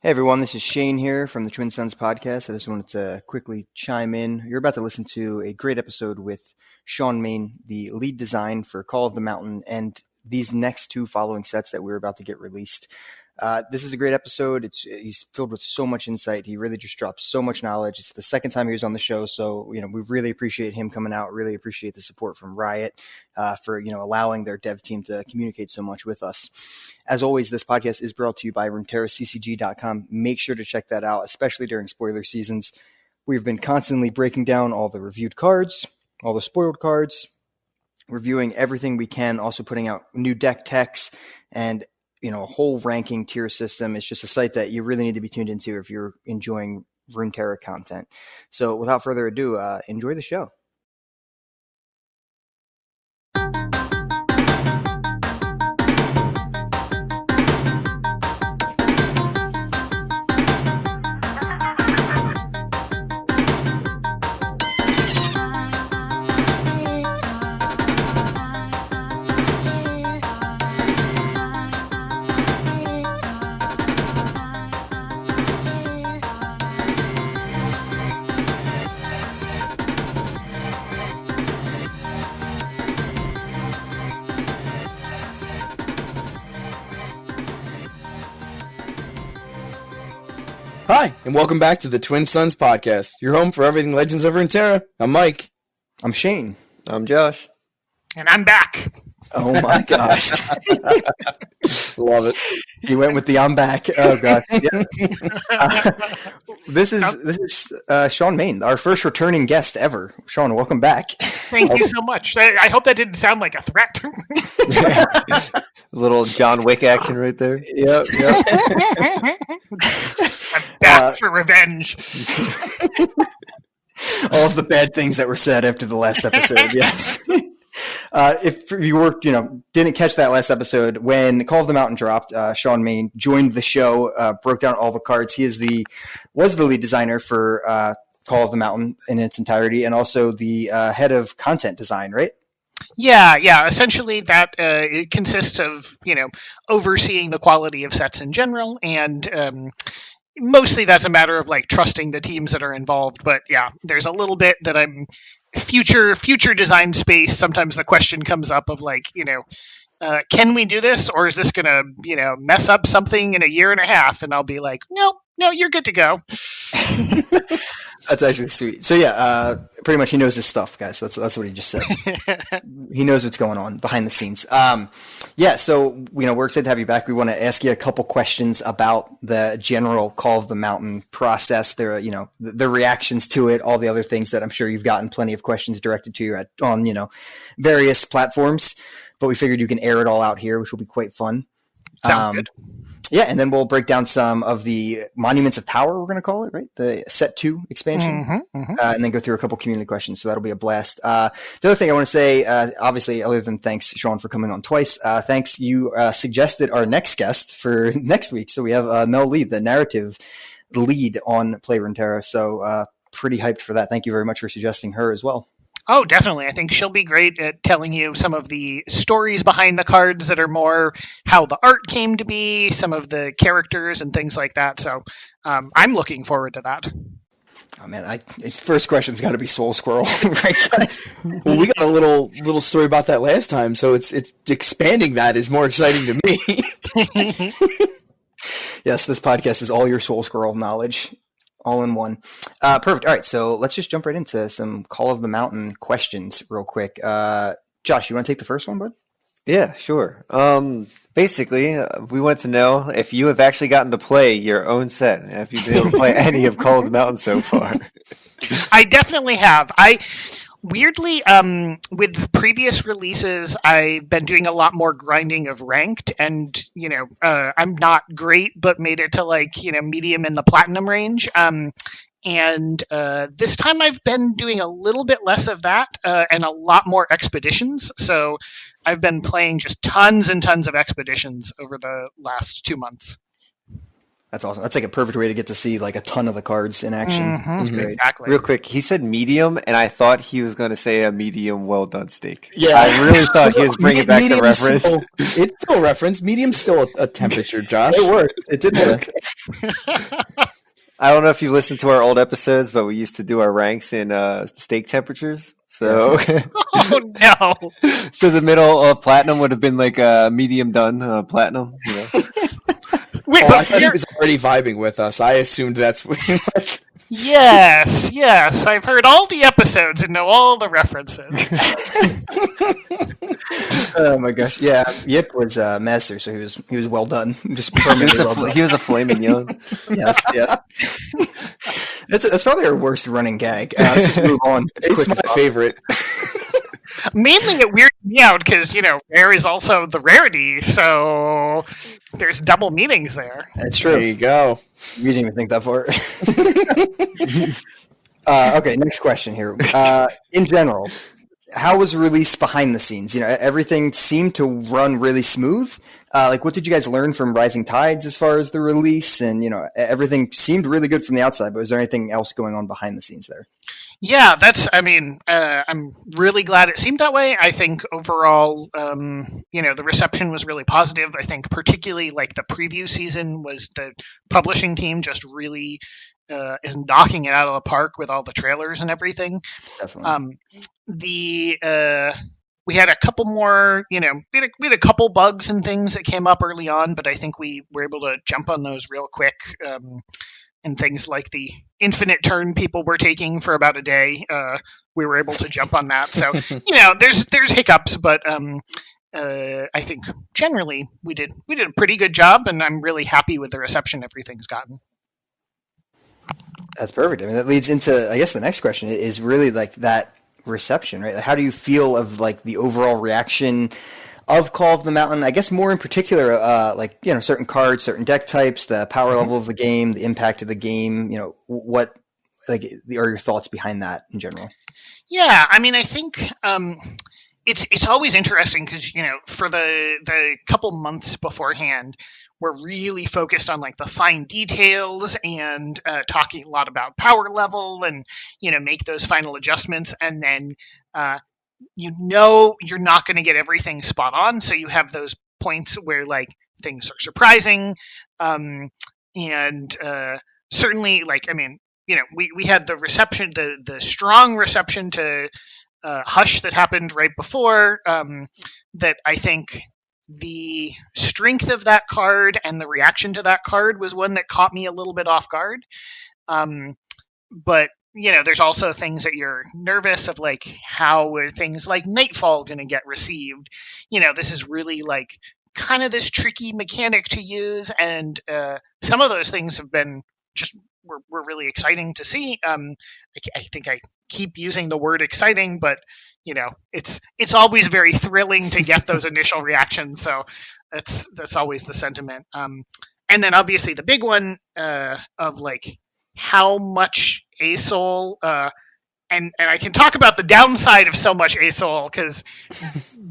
Hey everyone, this is Shane here from the Twin Sons podcast. I just wanted to quickly chime in. You're about to listen to a great episode with Shawn, the lead design for Call of the Mountain, and these next two following sets that we're about to get released. This is a great episode. He's filled with so much insight. He really just drops so much knowledge. It's the second time he was on the show, so we really appreciate him coming out. Really appreciate the support from Riot for allowing their dev team to communicate so much with us. As always, this podcast is brought to you by RuneterraCCG.com. Make sure to check that out, especially during spoiler seasons. We've been constantly breaking down all the reviewed cards, all the spoiled cards, reviewing everything we can, also putting out new deck techs and a whole ranking tier system. It's just a site that you really need to be tuned into if you're enjoying Runeterra content. So without further ado, enjoy the show. Hi, and welcome back to the Twin Sons podcast, your home for everything Legends of Runeterra. I'm Mike. I'm Shane. I'm Josh. And I'm back. Oh my gosh. Love it. He went with the I'm back. Oh god. Yeah. This is Shawn Main, our first returning guest ever. Shawn, welcome back. Thank you so much. I hope that didn't sound like a threat. A little John Wick action right there. Yep. I'm back for revenge. All of the bad things that were said after the last episode, yes. If you were, didn't catch that last episode, when Call of the Mountain dropped, Shawn Main joined the show, broke down all the cards. He was the lead designer for Call of the Mountain in its entirety, and also the head of content design, right? Yeah. Essentially, that it consists of overseeing the quality of sets in general, and mostly that's a matter of trusting the teams that are involved. But yeah, there's a little bit that I'm future design space. Sometimes the question comes up of can we do this, or is this gonna mess up something in a year and a half? And I'll be like, no, you're good to go. That's actually sweet. So yeah, pretty much he knows his stuff, guys. That's what he just said. He knows what's going on behind the scenes. So we're excited to have you back. We want to ask you a couple questions about the general Call of the Mountain process. There, the reactions to it, all the other things that I'm sure you've gotten plenty of questions directed to you on various platforms. But we figured you can air it all out here, which will be quite fun. Sounds good. Yeah, and then we'll break down some of the Monuments of Power, we're going to call it, right? The Set 2 expansion. And then go through a couple community questions, so that'll be a blast. The other thing I want to say, obviously, other than thanks, Shawn, for coming on twice, thanks, you suggested our next guest for next week. So we have Mel Lee, the narrative lead on Play Runeterra, so pretty hyped for that. Thank you very much for suggesting her as well. Oh, definitely. I think she'll be great at telling you some of the stories behind the cards that are more how the art came to be, some of the characters and things like that. So I'm looking forward to that. Oh man, first question's got to be Soul Squirrel, right, guys? Well, we got a little story about that last time, so it's expanding that is more exciting to me. Yes, this podcast is all your Soul Squirrel knowledge. All in one. Perfect. All right, so let's just jump right into some Call of the Mountain questions real quick. Josh, you want to take the first one, bud? Yeah, sure. Basically, we want to know if you have actually gotten to play your own set, and if you've been able to play any of Call of the Mountain so far. I definitely have. Weirdly, with previous releases, I've been doing a lot more grinding of ranked, and I'm not great, but made it to medium in the platinum range. And this time I've been doing a little bit less of that and a lot more expeditions. So I've been playing just tons and tons of expeditions over the last 2 months. That's awesome. That's like a perfect way to get to see like a ton of the cards in action. That's great. Exactly. Real quick, he said medium, and I thought he was going to say a medium well done steak. Yeah. I really thought he was bringing back the Medium's reference. It's still a reference. Medium's still a temperature, Josh. It worked. It did work. I don't know if you listened to our old episodes, but we used to do our ranks in steak temperatures. So, Oh no! so the middle of platinum would have been like medium done platinum. You know? Wait, I but thought he was already vibing with us. I assumed that's what. yes, I've heard all the episodes and know all the references. Oh my gosh. Yeah. Yip was master, so he was well done. Just He permanently was well done. he was a flaming young. Yes. That's probably our worst running gag. Let's just move on. as It's quick my as possible. favorite. Mainly it weirded me out because, rare is also the rarity, so there's double meanings there. That's There true. you go. You didn't even think that far. Okay, next question here. In general, how was release behind the scenes? Everything seemed to run really smooth. What did you guys learn from Rising Tides as far as the release? And, everything seemed really good from the outside, but was there anything else going on behind the scenes there? Yeah, I'm really glad it seemed that way. I think overall, the reception was really positive. I think particularly like the preview season was the publishing team just really is knocking it out of the park with all the trailers and everything. Definitely. We had a couple more, we had a couple bugs and things that came up early on, but I think we were able to jump on those real quick. And things like the infinite turn people were taking for about a day, we were able to jump on that. So, there's hiccups, but I think generally we did a pretty good job, and I'm really happy with the reception everything's gotten. That's perfect. I mean, that leads into, I guess, the next question is really like that reception, right? How do you feel of like the overall reaction of Call of the Mountain? I guess more in particular, certain cards, certain deck types, the power level of the game, the impact of the game. What are your thoughts behind that in general? Yeah, I mean, I think it's always interesting because for the couple months beforehand, we're really focused on like the fine details and talking a lot about power level and make those final adjustments, and then you're not going to get everything spot on, so you have those points where like things are surprising, and certainly we had the reception, the strong reception to Hush that happened right before, that I think the strength of that card and the reaction to that card was one that caught me a little bit off guard, but there's also things that you're nervous of, like how are things like Nightfall going to get received. This is really like kind of this tricky mechanic to use, and some of those things have been just were really exciting to see. I think I keep using the word exciting, but it's always very thrilling to get those initial reactions. So that's always the sentiment. And then obviously the big one of like how much ASOL, and I can talk about the downside of so much ASOL because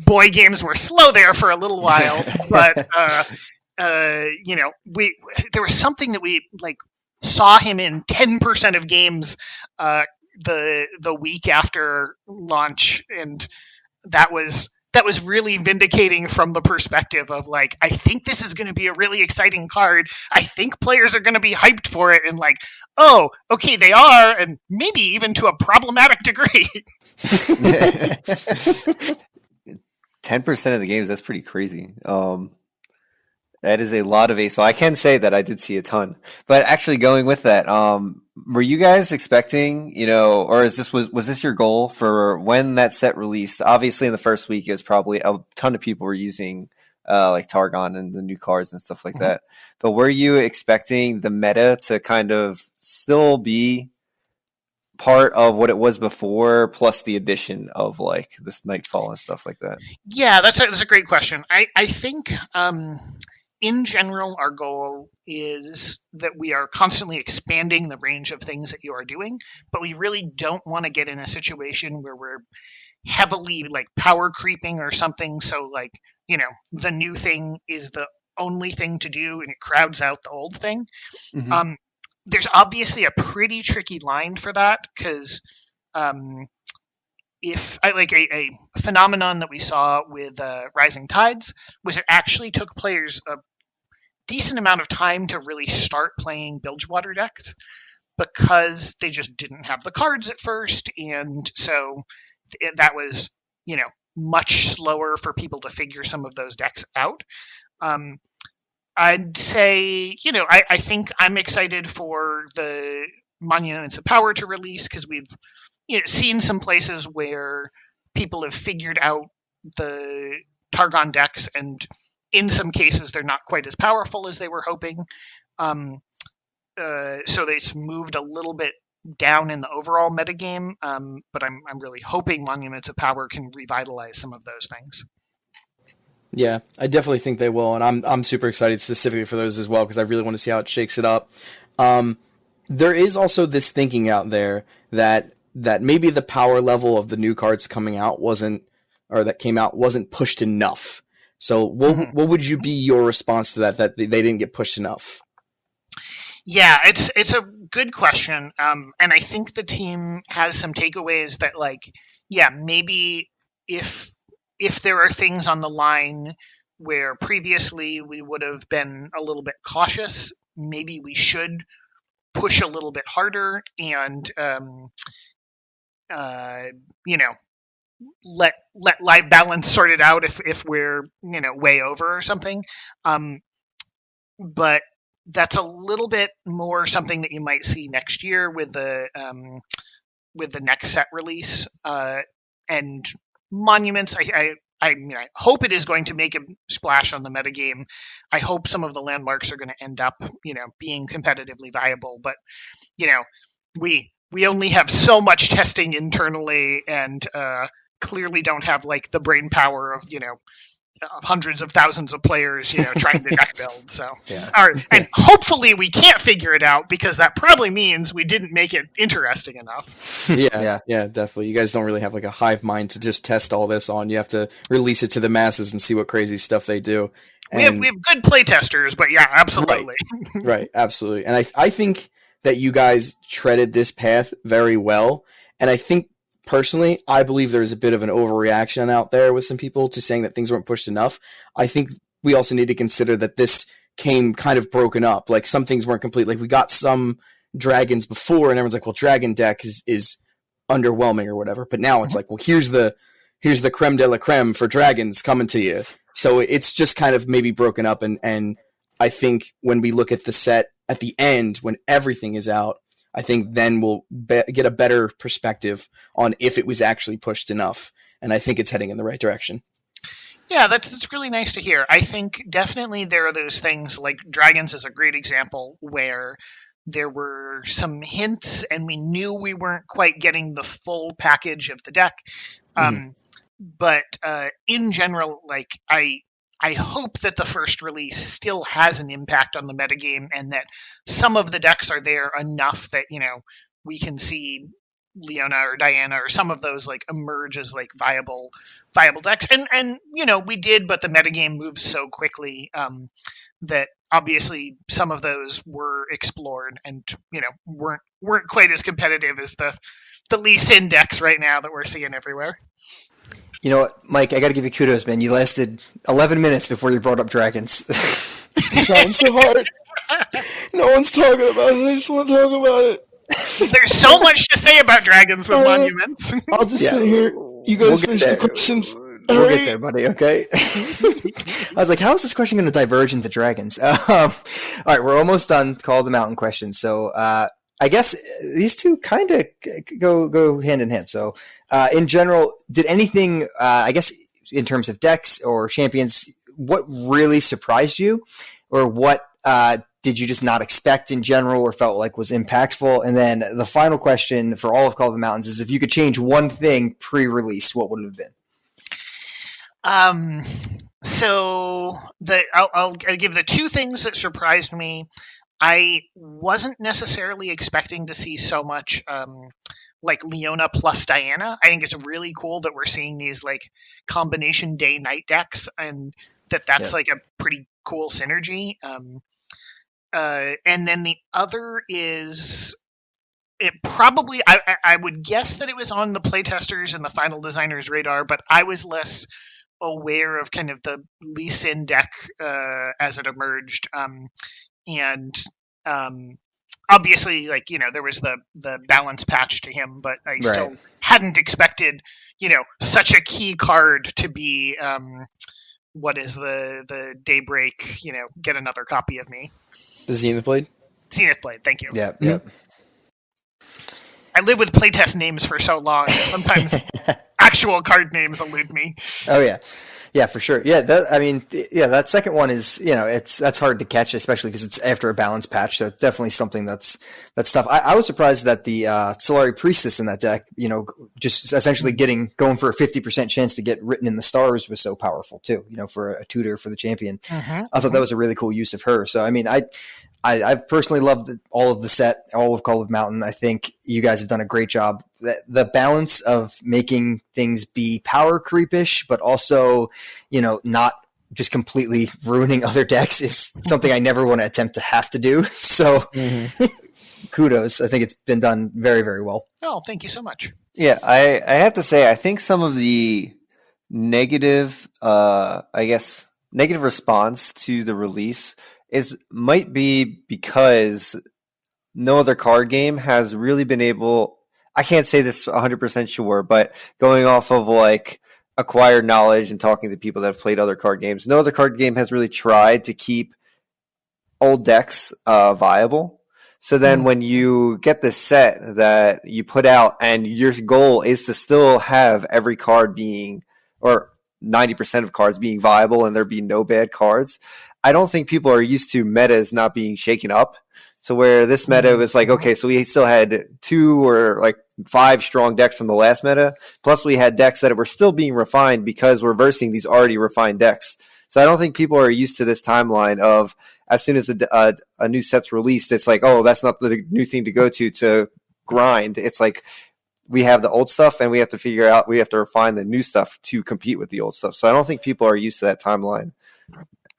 boy, games were slow there for a little while, but there was something that we like saw him in 10% of games the week after launch, and that was really vindicating from the perspective of like, I think this is going to be a really exciting card. I think players are going to be hyped for it, and like, oh, okay, they are, and maybe even to a problematic degree. 10% of the games, that's pretty crazy. That is a lot of ASOL. I can say that I did see a ton. But actually going with that, were you guys expecting, or was this your goal for when that set released? Obviously in the first week, it was probably a ton of people were using like Targon and the new cards and stuff like that. But were you expecting the meta to kind of still be part of what it was before, plus the addition of like this Nightfall and stuff like that? Yeah, that's a great question. I think in general, our goal is that we are constantly expanding the range of things that you are doing, but we really don't want to get in a situation where we're heavily like power creeping or something. So like, the new thing is the only thing to do and it crowds out the old thing. Mhm. There's obviously a pretty tricky line for that because if I like a phenomenon that we saw with Rising Tides was it actually took players a decent amount of time to really start playing Bilgewater decks because they just didn't have the cards at first, and so that was much slower for people to figure some of those decks out. Um, I'd say I think I'm excited for the Monuments of Power to release because we've seen some places where people have figured out the Targon decks, and in some cases they're not quite as powerful as they were hoping. So they've moved a little bit down in the overall metagame, but I'm really hoping Monuments of Power can revitalize some of those things. Yeah, I definitely think they will, and I'm super excited specifically for those as well because I really want to see how it shakes it up. There is also this thinking out there that maybe the power level of the new cards coming out wasn't pushed enough. So what would you be your response to that they didn't get pushed enough? Yeah, it's a good question, and I think the team has some takeaways that maybe if there are things on the line where previously we would have been a little bit cautious, maybe we should push a little bit harder and let live balance sort it out if we're way over or something. But that's a little bit more something that you might see next year with the next set release. And Monuments, I hope it is going to make a splash on the metagame. I hope some of the landmarks are going to end up, being competitively viable. But, we only have so much testing internally, and clearly don't have the brain power of hundreds of thousands of players trying to deck build. So and hopefully we can't figure it out because that probably means we didn't make it interesting enough. Yeah, definitely. You guys don't really have a hive mind to just test all this on. You have to release it to the masses and see what crazy stuff they do. And we have good play testers, but yeah, absolutely. Right, absolutely. And I think that you guys treaded this path very well, and I think personally, I believe there's a bit of an overreaction out there with some people to saying that things weren't pushed enough. I think we also need to consider that this came kind of broken up. Some things weren't complete. We got some dragons before, and everyone's like, well, dragon deck is underwhelming or whatever. But now it's well, here's the creme de la creme for dragons coming to you. So it's just kind of maybe broken up. And I think when we look at the set at the end, when everything is out, I think then we'll get a better perspective on if it was actually pushed enough. And I think it's heading in the right direction. Yeah, that's really nice to hear. I think definitely there are those things like Dragons is a great example where there were some hints and we knew we weren't quite getting the full package of the deck. But in general, I hope that the first release still has an impact on the metagame and that some of the decks are there enough that, we can see Leona or Diana or some of those emerge as viable decks. And we did, but the metagame moves so quickly that obviously some of those were explored and, weren't quite as competitive as the Lee Sin decks right now that we're seeing everywhere. You know what, Mike, I got to give you kudos, man. You lasted 11 minutes before you brought up dragons. I'm trying so hard. No one's talking about it. I just want to talk about it. There's so much to say about dragons with Monuments. I'll just sit here. You guys finish the questions. We'll get there, buddy, okay? I was like, how is this question going to diverge into dragons? All right, we're almost done. Call of the Mountain questions. So I guess these two kind of go hand in hand. So in general, did anything, I guess, in terms of decks or champions, what really surprised you? Or what did you just not expect in general or felt like was impactful? And then the final question for all of Call of the Mountains is if you could change one thing pre-release, what would it have been? So I'll give the two things that surprised me. I wasn't necessarily expecting to see so much Leona plus Diana. I think it's really cool that we're seeing these combination day-night decks and that's a pretty cool synergy. And then the other is it probably I would guess that it was on the playtesters and the final designers radar, but I was less aware of kind of the Lee Sin deck as it emerged. And obviously, like, there was the balance patch to him, but I still hadn't expected, such a key card to be what is the Daybreak, get another copy of me. The Zenith Blade? Zenith Blade, thank you. Yeah, yeah. I live with playtest names for so long, sometimes actual card names elude me. Oh, yeah. Yeah, for sure. Yeah, that second one is, that's hard to catch, especially because it's after a balance patch. So it's definitely something that's tough. I was surprised that the Solari Priestess in that deck, just essentially going for a 50% chance to get written in the stars was so powerful too. For a tutor for the champion. I thought that was a really cool use of her. So I mean, I've personally loved all of the set, all of Call of Mountain. I think you guys have done a great job. The balance of making things be power creepish, but also, not just completely ruining other decks is something I never want to attempt to have to do. So kudos. I think it's been done very, very well. Oh, thank you so much. Yeah, I have to say, I think some of the negative, negative response to the release might be because no other card game has really been able, I can't say this 100% sure, but going off of like acquired knowledge and talking to people that have played other card games, no other card game has really tried to keep old decks viable. So then when you get this set that you put out and your goal is to still have every card being, or 90% of cards being viable and there be no bad cards, I don't think people are used to metas not being shaken up. So where this meta was like, okay, so we still had 2 or like 5 strong decks from the last meta, plus we had decks that were still being refined because we're versing these already refined decks. So I don't think people are used to this timeline of as soon as a new set's released, it's like, oh, that's not the new thing to go to grind. It's like we have the old stuff and we have to refine the new stuff to compete with the old stuff. So I don't think people are used to that timeline.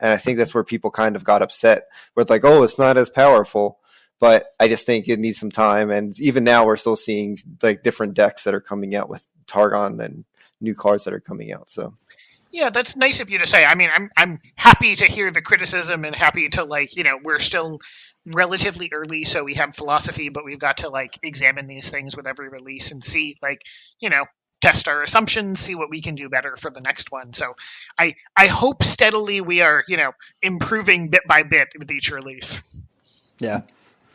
And I think that's where people kind of got upset with like, oh, it's not as powerful. But I just think it needs some time. And even now we're still seeing like different decks that are coming out with Targon and new cards that are coming out. So yeah, that's nice of you to say. I mean, I'm happy to hear the criticism and happy to we're still relatively early, so we have philosophy, but we've got to examine these things with every release and see test our assumptions, see what we can do better for the next one. So I hope steadily we are, improving bit by bit with each release. Yeah.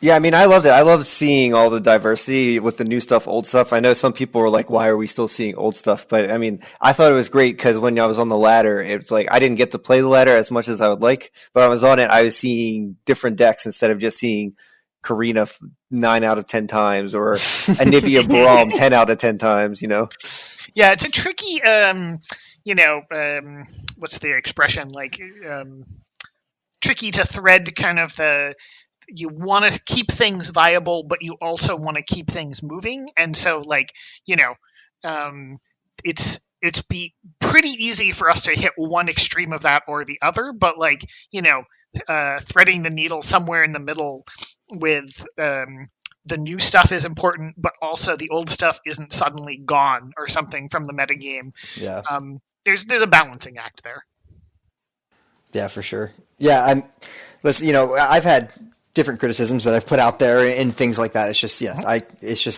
Yeah, I mean, I loved it. I loved seeing all the diversity with the new stuff, old stuff. I know some people were like, why are we still seeing old stuff? But I mean, I thought it was great because when I was on the ladder, it's like I didn't get to play the ladder as much as I would like, but I was on it. I was seeing different decks instead of just seeing Karina 9 out of 10 times or Anivia Braum 10 out of 10 times, Yeah, it's a tricky, what's the expression? Tricky to thread kind of you want to keep things viable, but you also want to keep things moving. And so it's be pretty easy for us to hit one extreme of that or the other, but threading the needle somewhere in the middle with the new stuff is important, but also the old stuff isn't suddenly gone or something from the metagame. Yeah. There's a balancing act there. Yeah, for sure. Yeah, I've had different criticisms that I've put out there and things like that. It's just,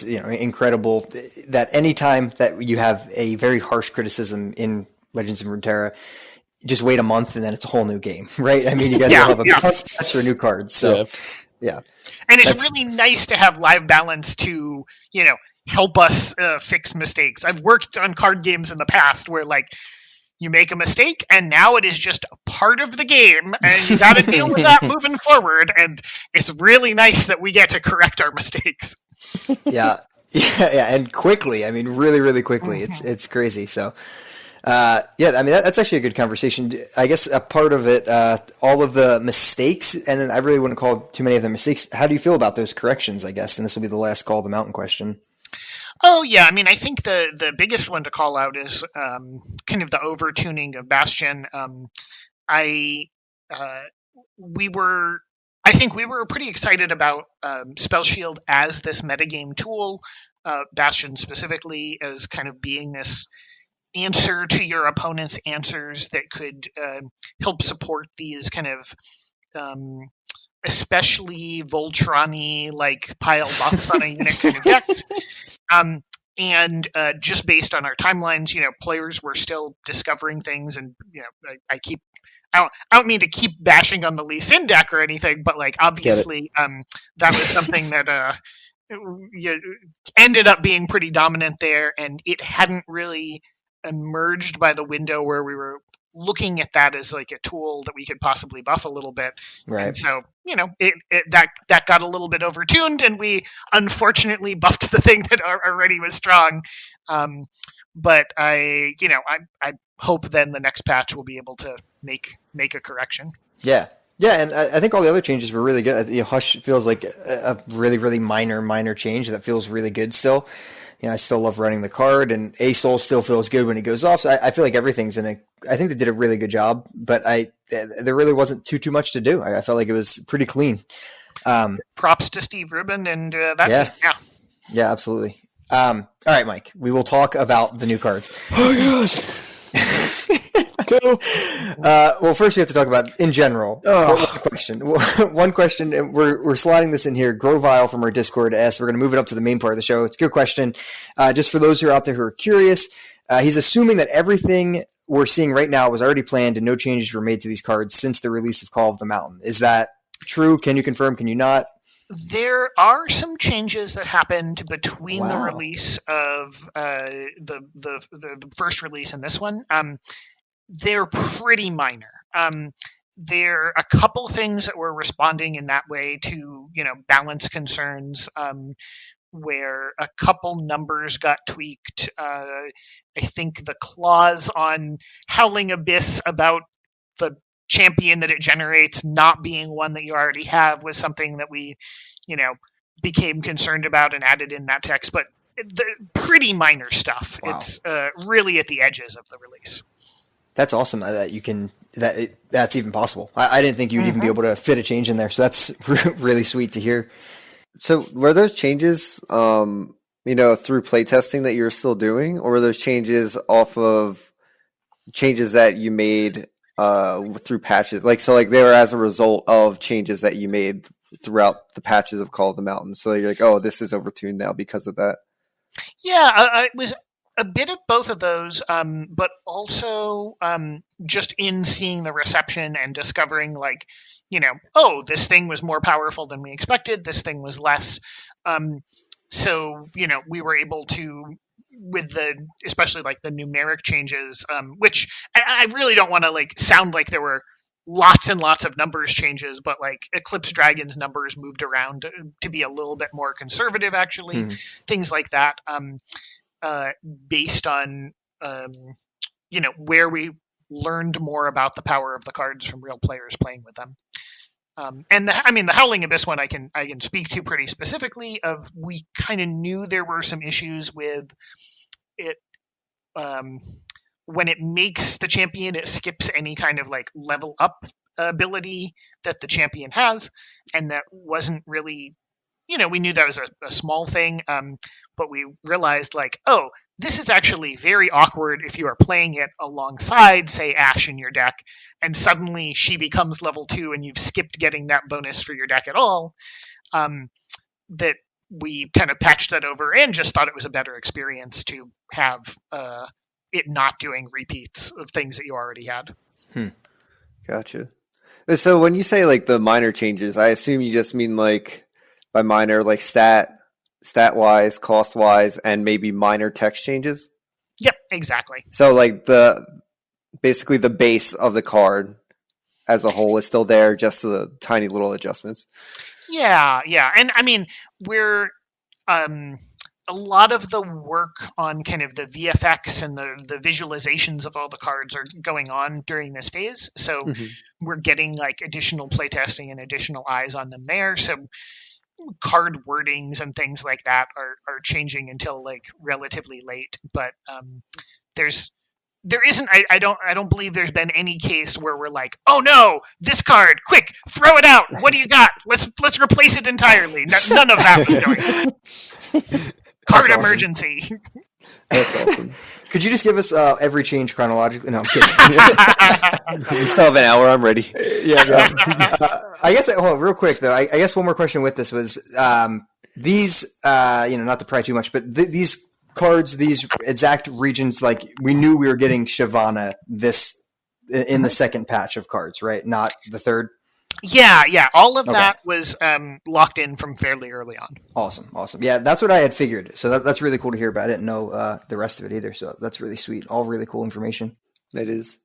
incredible that anytime that you have a very harsh criticism in Legends of Runeterra, just wait a month and then it's a whole new game, right? I mean, you guys will have a balance patch or new cards. So, yeah. And it's really nice to have live balance to, help us fix mistakes. I've worked on card games in the past where you make a mistake and now it is just a part of the game and you got to deal with that moving forward. And it's really nice that we get to correct our mistakes. Yeah. And quickly. I mean, really, really quickly. It's crazy. So, that's actually a good conversation. I guess a part of it, all of the mistakes, and I really wouldn't call too many of them mistakes. How do you feel about those corrections, I guess? And this will be the last Call of the Mountain question. Oh, yeah. I mean, I think the biggest one to call out is kind of the over-tuning of Bastion. I I think we were pretty excited about Spell Shield as this metagame tool, Bastion specifically as kind of being this answer to your opponent's answers that could help support these kind of especially Voltron-y, like pile buffs on a unit kind of decks. And just based on our timelines, players were still discovering things, and I don't mean to keep bashing on the Lee Sin deck or anything, but like obviously that was something that ended up being pretty dominant there, and it hadn't really emerged by the window where we were looking at that as like a tool that we could possibly buff a little bit. Right. And so, that got a little bit overtuned, and we unfortunately buffed the thing that already was strong. But I hope then the next patch will be able to make a correction. Yeah. Yeah, and I think all the other changes were really good. Hush feels like a really, really minor change that feels really good still. I still love running the card, and A Soul still feels good when it goes off. So I feel like everything's I think they did a really good job, but there really wasn't too much to do. I felt like it was pretty clean. Props to Steve Rubin and that team. Yeah. Yeah, absolutely. All right, Mike, we will talk about the new cards. Oh, God. Go. Well, first we have to talk about in general. Oh. One question, and we're sliding this in here. Grovile from our Discord asks, we're going to move it up to the main part of the show. It's a good question. Just for those who are out there who are curious, he's assuming that everything we're seeing right now was already planned and no changes were made to these cards since the release of Call of the Mountain. Is that true? Can you confirm? Can you not? There are some changes that happened between the release of the first release and this one. They're pretty minor. There are a couple things that were responding in that way to, balance concerns, where a couple numbers got tweaked. I think the clause on Howling Abyss about the champion that it generates not being one that you already have was something that we, became concerned about and added in that text, but pretty minor stuff. Wow. It's really at the edges of the release. That's awesome that that's even possible. I didn't think you'd even be able to fit a change in there. So that's really sweet to hear. So were those changes, through playtesting that you're still doing, or were those changes off of changes that you made through patches? Like they were as a result of changes that you made throughout the patches of Call of the Mountain. So you're like, oh, this is overtuned now because of that. Yeah, it was a bit of both of those, but also just in seeing the reception and discovering this thing was more powerful than we expected. This thing was less. So, we were able to, with especially the numeric changes, which I really don't want to sound like there were lots and lots of numbers changes, but Eclipse Dragon's numbers moved around to be a little bit more conservative, actually. Things like that. Based on, where we learned more about the power of the cards from real players playing with them. And the Howling Abyss one I can speak to pretty specifically. We kind of knew there were some issues with it. When it makes the champion, it skips any kind of level up ability that the champion has, and that wasn't really, we knew that was a small thing, but we realized this is actually very awkward if you are playing it alongside, say, Ashe in your deck, and suddenly she becomes level 2 and you've skipped getting that bonus for your deck at all. That we kind of patched that over and just thought it was a better experience to have it not doing repeats of things that you already had. Gotcha. So when you say the minor changes, I assume you just mean by minor, stat wise, cost wise, and maybe minor text changes. Yep, exactly. So basically the base of the card as a whole is still there, just the tiny little adjustments. Yeah. And we're a lot of the work on kind of the VFX and the visualizations of all the cards are going on during this phase. So we're getting additional playtesting and additional eyes on them there. So card wordings and things like that are changing until relatively late, but there's there isn't. I don't believe there's been any case where we're like, oh no, this card, quick, throw it out. What do you got? Let's replace it entirely. None of that was going on. Card awesome. emergency. That's awesome. Could you just give us every change chronologically? No, I'm kidding. We still have an hour. I'm ready. Yeah. I guess, hold on, real quick though. I guess one more question with this was these, not to pry too much, but these cards, these exact regions, like we knew we were getting Shyvana this in the second patch of cards, right? Not the third. Yeah. All of Okay. that was locked in from fairly early on. Awesome. Yeah, that's what I had figured. So that's really cool to hear about. I didn't know the rest of it either. So that's really sweet. All really cool information. It is.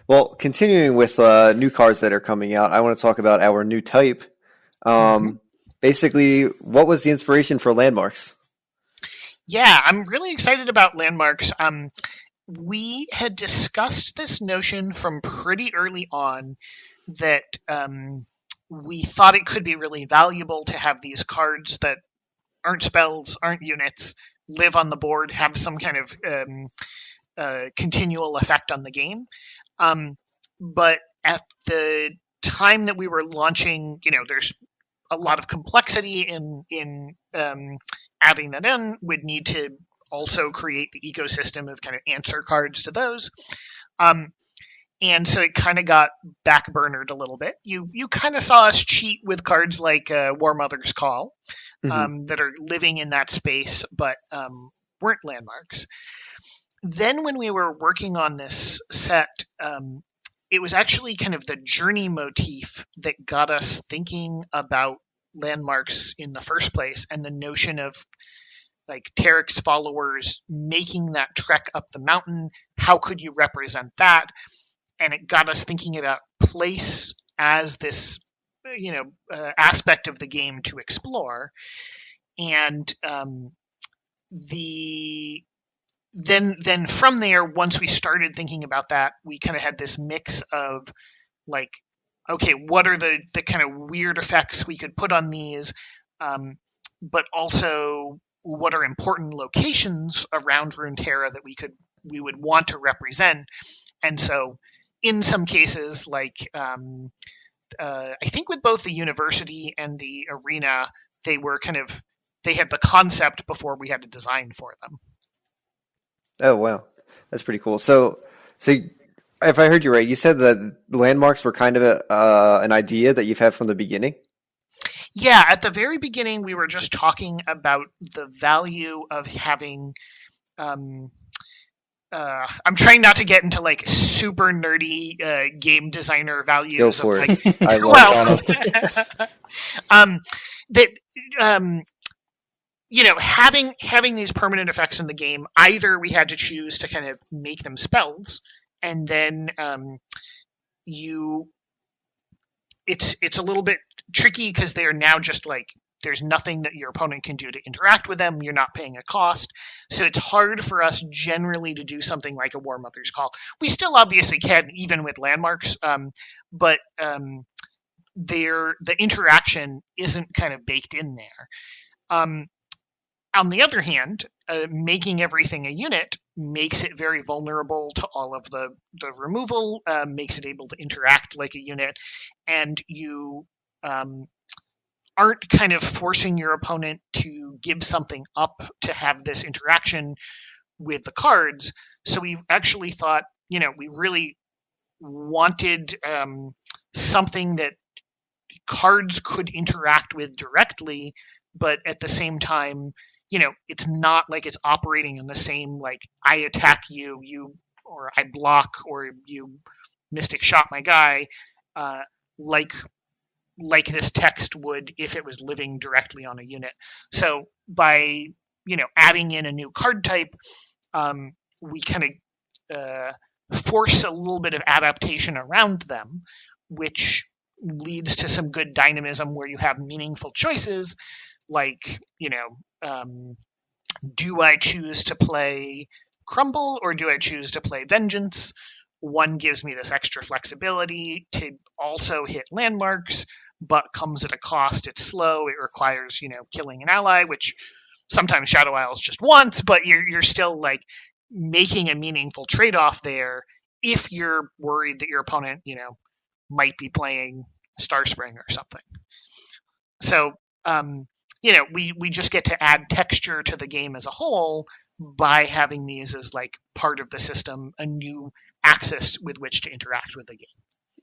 Well, continuing with new cards that are coming out, I want to talk about our new type. Basically, what was the inspiration for landmarks? Yeah, I'm really excited about landmarks. We had discussed this notion from pretty early on that we thought it could be really valuable to have these cards that aren't spells, aren't units, live on the board, have some kind of continual effect on the game. But at the time that we were launching, there's a lot of complexity in adding that in. We'd need to also create the ecosystem of kind of answer cards to those. And so it kind of got backburnered a little bit. You kind of saw us cheat with cards like War Mother's Call that are living in that space, but weren't landmarks. Then when we were working on this set, it was actually kind of the journey motif that got us thinking about landmarks in the first place, and the notion of like Tarek's followers making that trek up the mountain. How could you represent that? And it got us thinking about place as this, aspect of the game to explore. And then from there, once we started thinking about that, we kind of had this mix of like, okay, what are the kind of weird effects we could put on these, but also what are important locations around Runeterra that we would want to represent. And so in some cases, like I think with both the university and the arena, they had the concept before we had a design for them. Oh, wow. That's pretty cool. So if I heard you right, you said that landmarks were kind of an idea that you've had from the beginning? Yeah, at the very beginning, we were just talking about the value of having... I'm trying not to get into like super nerdy game designer values. Go for of, it. Like, I love that. Having these permanent effects in the game, either we had to choose to kind of make them spells, and then it's a little bit tricky because they are now just like, there's nothing that your opponent can do to interact with them. You're not paying a cost. So it's hard for us generally to do something like a War Mother's Call. We still obviously can, even with landmarks, but the interaction isn't kind of baked in there. On the other hand, making everything a unit makes it very vulnerable to all of the removal, makes it able to interact like a unit, and you aren't kind of forcing your opponent to give something up to have this interaction with the cards. So we actually thought, we really wanted something that cards could interact with directly, but at the same time, it's not like it's operating in the same, like, I attack you, or I block, or you mystic shot my guy, like this text would if it was living directly on a unit. So by, adding in a new card type, we kind of force a little bit of adaptation around them, which leads to some good dynamism where you have meaningful choices, like, do I choose to play Crumble or do I choose to play Vengeance? One gives me this extra flexibility to also hit landmarks, but comes at a cost. It's slow. It requires, killing an ally, which sometimes Shadow Isles just wants, but you're still like, making a meaningful trade-off there if you're worried that your opponent, might be playing Starspring or something. So, we just get to add texture to the game as a whole by having these as like part of the system, a new axis with which to interact with the game.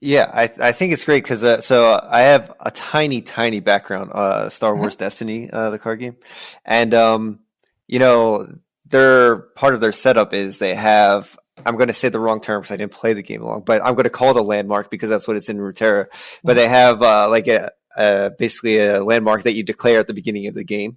Yeah, I think it's great because so I have a tiny background Star Wars Destiny the card game, and you know their part of their setup is they have, I'm going to say the wrong term because I didn't play the game long, but I'm going to call it a landmark because that's what it's in Runeterra. But they have like basically a landmark that you declare at the beginning of the game.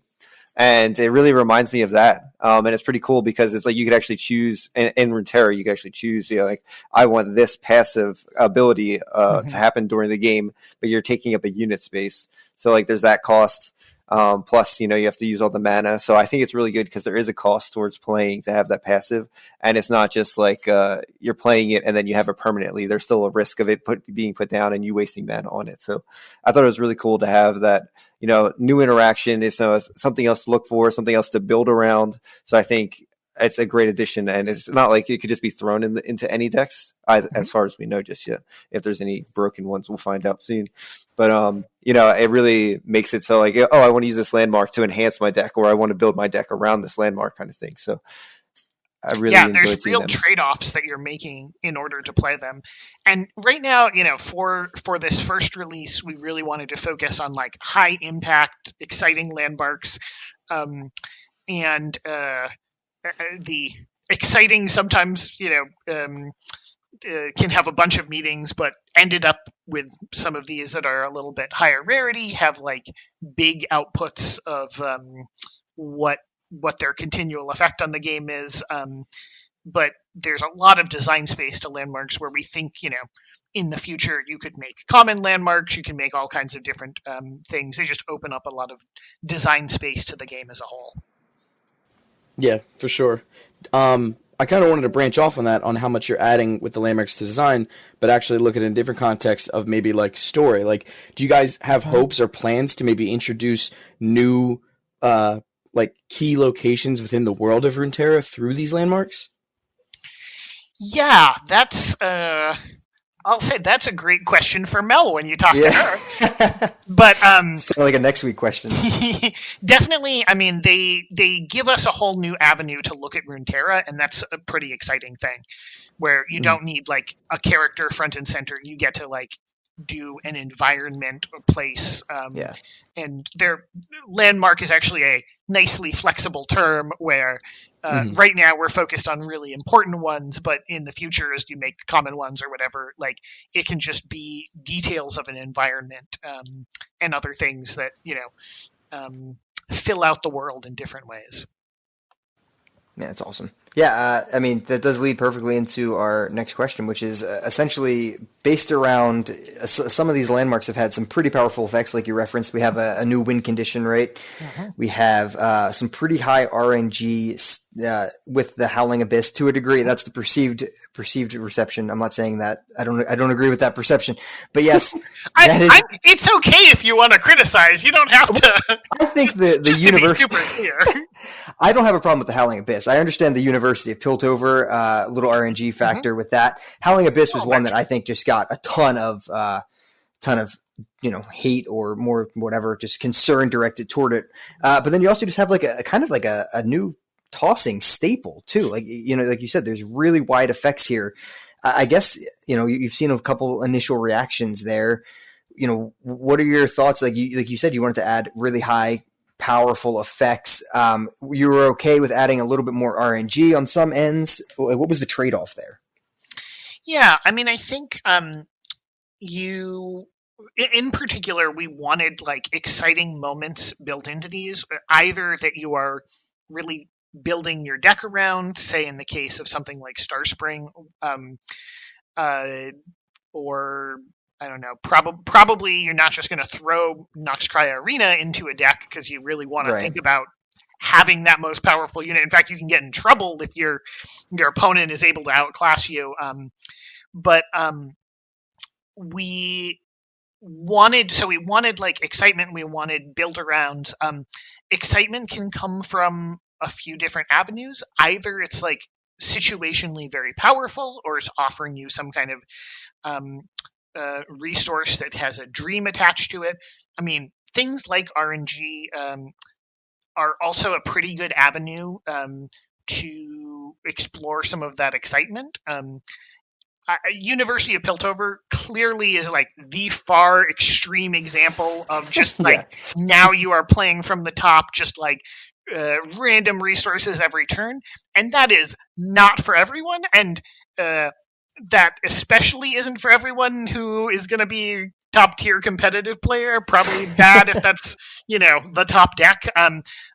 And it really reminds me of that. And it's pretty cool because it's like you could actually choose in Runeterra, you could actually choose, like I want this passive ability to happen during the game, but you're taking up a unit space. So like there's that cost. Plus, you have to use all the mana. So I think it's really good because there is a cost towards playing to have that passive. And it's not just like you're playing it and then you have it permanently. There's still a risk of it being put down and you wasting mana on it. So I thought it was really cool to have that, new interaction is something else to look for, something else to build around. So I think it's a great addition, and it's not like it could just be thrown into any decks as far as we know just yet. If there's any broken ones, we'll find out soon. But it really makes it so like, oh, I want to use this landmark to enhance my deck, or I want to build my deck around this landmark kind of thing. So I really there's real trade-offs that you're making in order to play them. And right now, for this first release, we really wanted to focus on like high impact, exciting landmarks, and the exciting sometimes, can have a bunch of meetings, but ended up with some of these that are a little bit higher rarity, have like big outputs of what their continual effect on the game is. But there's a lot of design space to landmarks where we think, in the future you could make common landmarks, you can make all kinds of different things. They just open up a lot of design space to the game as a whole. Yeah, for sure. I kind of wanted to branch off on that, on how much you're adding with the landmarks to design, but actually look at it in a different context of maybe like story. Like, do you guys have hopes or plans to maybe introduce new like key locations within the world of Runeterra through these landmarks? Yeah, that's I'll say that's a great question for Mel when you talk to her. But sounds like a next week question. Definitely, I mean, they give us a whole new avenue to look at Runeterra, and that's a pretty exciting thing, where you don't need like a character front and center. You get to like do an environment or place. And their landmark is actually a nicely flexible term where right now we're focused on really important ones, but in the future, as you make common ones or whatever, like it can just be details of an environment and other things that, fill out the world in different ways. Yeah, that's awesome. Yeah, I mean, that does lead perfectly into our next question, which is essentially based around some of these landmarks have had some pretty powerful effects, like you referenced. We have a new win condition, right? We have some pretty high RNG with the Howling Abyss to a degree. That's the perceived reception. I'm not saying that. I don't agree with that perception, but yes, it's okay if you want to criticize. You don't have to. I think the university. I don't have a problem with the Howling Abyss. I understand the University of Piltover, little RNG factor with that. Howling Abyss was one that I think just got a ton of hate or more whatever, just concern directed toward it. But then you also just have like a kind of like a new tossing staple too. Like like you said, there's really wide effects here. I guess you've seen a couple initial reactions there. What are your thoughts? Like you said, you wanted to add really high, powerful effects. You were okay with adding a little bit more RNG on some ends. What was the trade-off there? Yeah, I mean, I think in particular, we wanted like exciting moments built into these, either that you are really building your deck around, say in the case of something like Starspring, or I don't know, probably you're not just going to throw Noxcry Arena into a deck because you really want to think about having that most powerful unit. In fact, you can get in trouble if your opponent is able to outclass you. But we wanted like excitement. We wanted build around. Excitement can come from a few different avenues. Either it's like situationally very powerful or is offering you some kind of resource that has a dream attached to it. I mean, things like RNG are also a pretty good avenue to explore some of that excitement. University of Piltover clearly is like the far extreme example of just like now you are playing from the top, just like random resources every turn, and that is not for everyone, and that especially isn't for everyone who is going to be top tier competitive player. Probably bad if that's the top deck.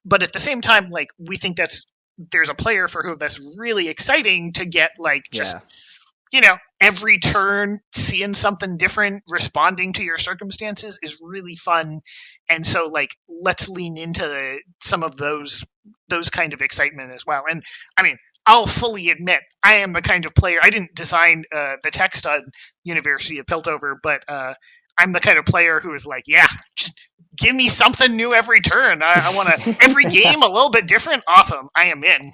But at the same time, like we think there's a player for who that's really exciting to get like just every turn seeing something different, responding to your circumstances is really fun. And so like let's lean into some of those kind of excitement as well. And I mean, I'll fully admit I am the kind of player, I didn't design the text on University of Piltover, but I'm the kind of player who is like, yeah, just give me something new every turn. I want to every game a little bit different. Awesome, I am in.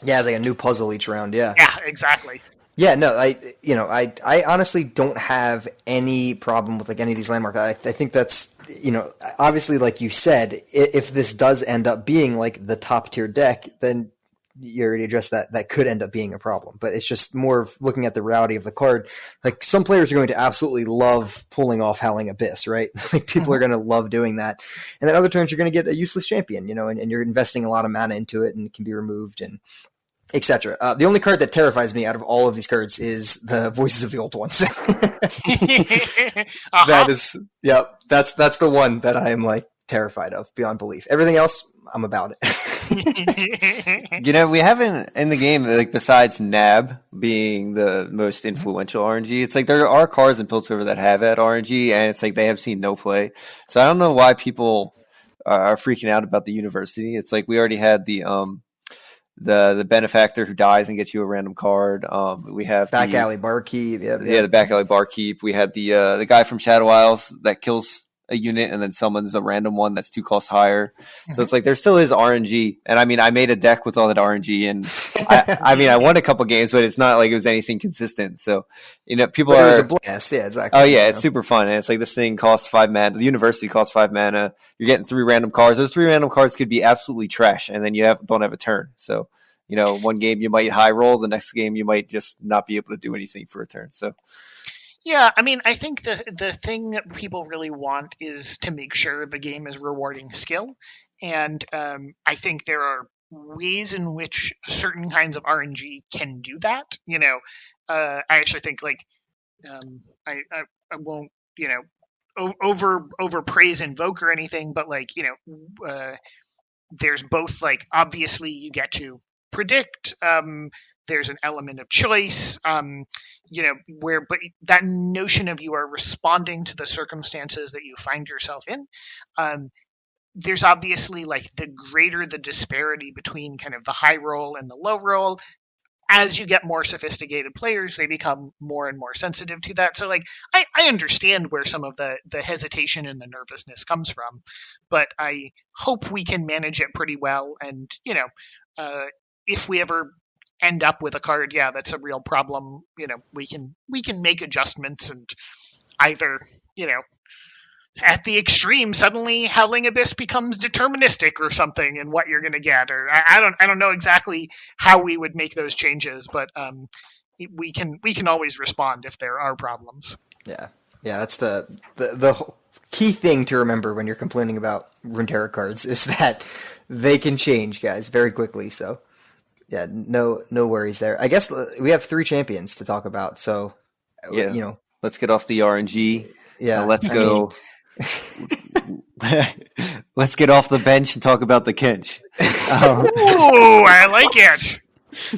Yeah, it's like a new puzzle each round. Yeah, exactly. Yeah, no, I honestly don't have any problem with like any of these landmarks. I think that's, obviously, like you said, if this does end up being like the top tier deck, then you already addressed that could end up being a problem. But it's just more of looking at the reality of the card. Like some players are going to absolutely love pulling off Howling Abyss, right? Like people are going to love doing that. And then other turns you're going to get a useless champion, and you're investing a lot of mana into it and it can be removed and etc. The only card that terrifies me out of all of these cards is the Voices of the Old Ones. That is, that's the one that I am like terrified of beyond belief. Everything else, I'm about it. We haven't in the game, like besides Nab being the most influential RNG, it's like there are cards in Piltover that have that RNG, and it's like they have seen no play. So I don't know why people are freaking out about the University. It's like we already had the benefactor who dies and gets you a random card. We have Back Alley Barkeep. Yeah, the Back Alley Barkeep. We had the guy from Shadow Isles that kills a unit and then summons a random one that's 2 costs higher. Mm-hmm. So it's like there still is RNG. And I mean, I made a deck with all that RNG, and I won a couple games, but it's not like it was anything consistent. So people but it was a blast. Yeah, exactly. Oh yeah, it's super fun, and it's like this thing costs 5 mana. The University costs 5 mana. You're getting 3 random cards. Those 3 random cards could be absolutely trash, and then you don't have a turn. So one game you might high roll, the next game you might just not be able to do anything for a turn. So yeah, I mean, I think the thing that people really want is to make sure the game is rewarding skill, and I think there are ways in which certain kinds of RNG can do that. I actually think like I won't overpraise Invoke or anything, but like there's both like obviously you get to predict. There's an element of choice, but that notion of you are responding to the circumstances that you find yourself in. There's obviously like the greater the disparity between kind of the high roll and the low roll. As you get more sophisticated players, they become more and more sensitive to that. So like, I understand where some of the hesitation and the nervousness comes from, but I hope we can manage it pretty well. And, if we ever end up with a card, that's a real problem. We can make adjustments and either, at the extreme, suddenly Howling Abyss becomes deterministic or something in what you're going to get. Or I don't know exactly how we would make those changes, but we can always respond if there are problems. Yeah, that's the key thing to remember when you're complaining about Runeterra cards is that they can change, guys, very quickly. So yeah, no worries there. I guess we have 3 champions to talk about. So let's get off the RNG. Yeah, let's go. Let's get off the bench and talk about the Kench. Ooh, I like it.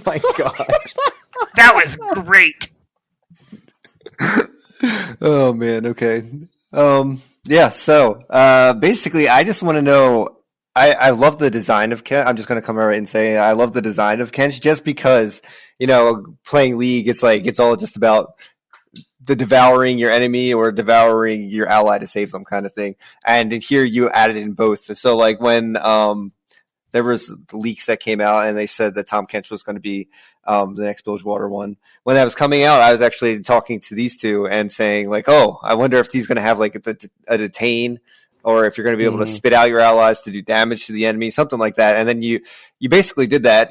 My God, that was great. Oh man, okay. So basically I just want to know, I love the design of Kench. I'm just going to come right and say I love the design of Kench just because, playing League, it's like it's all just about the devouring your enemy or devouring your ally to save them kind of thing. And here you added in both. So like when there was leaks that came out, and they said that Tom Kench was going to be the next Bilgewater one. When that was coming out, I was actually talking to these two and saying like, "Oh, I wonder if he's going to have like a detain, or if you're going to be able to spit out your allies to do damage to the enemy, something like that." And then you basically did that.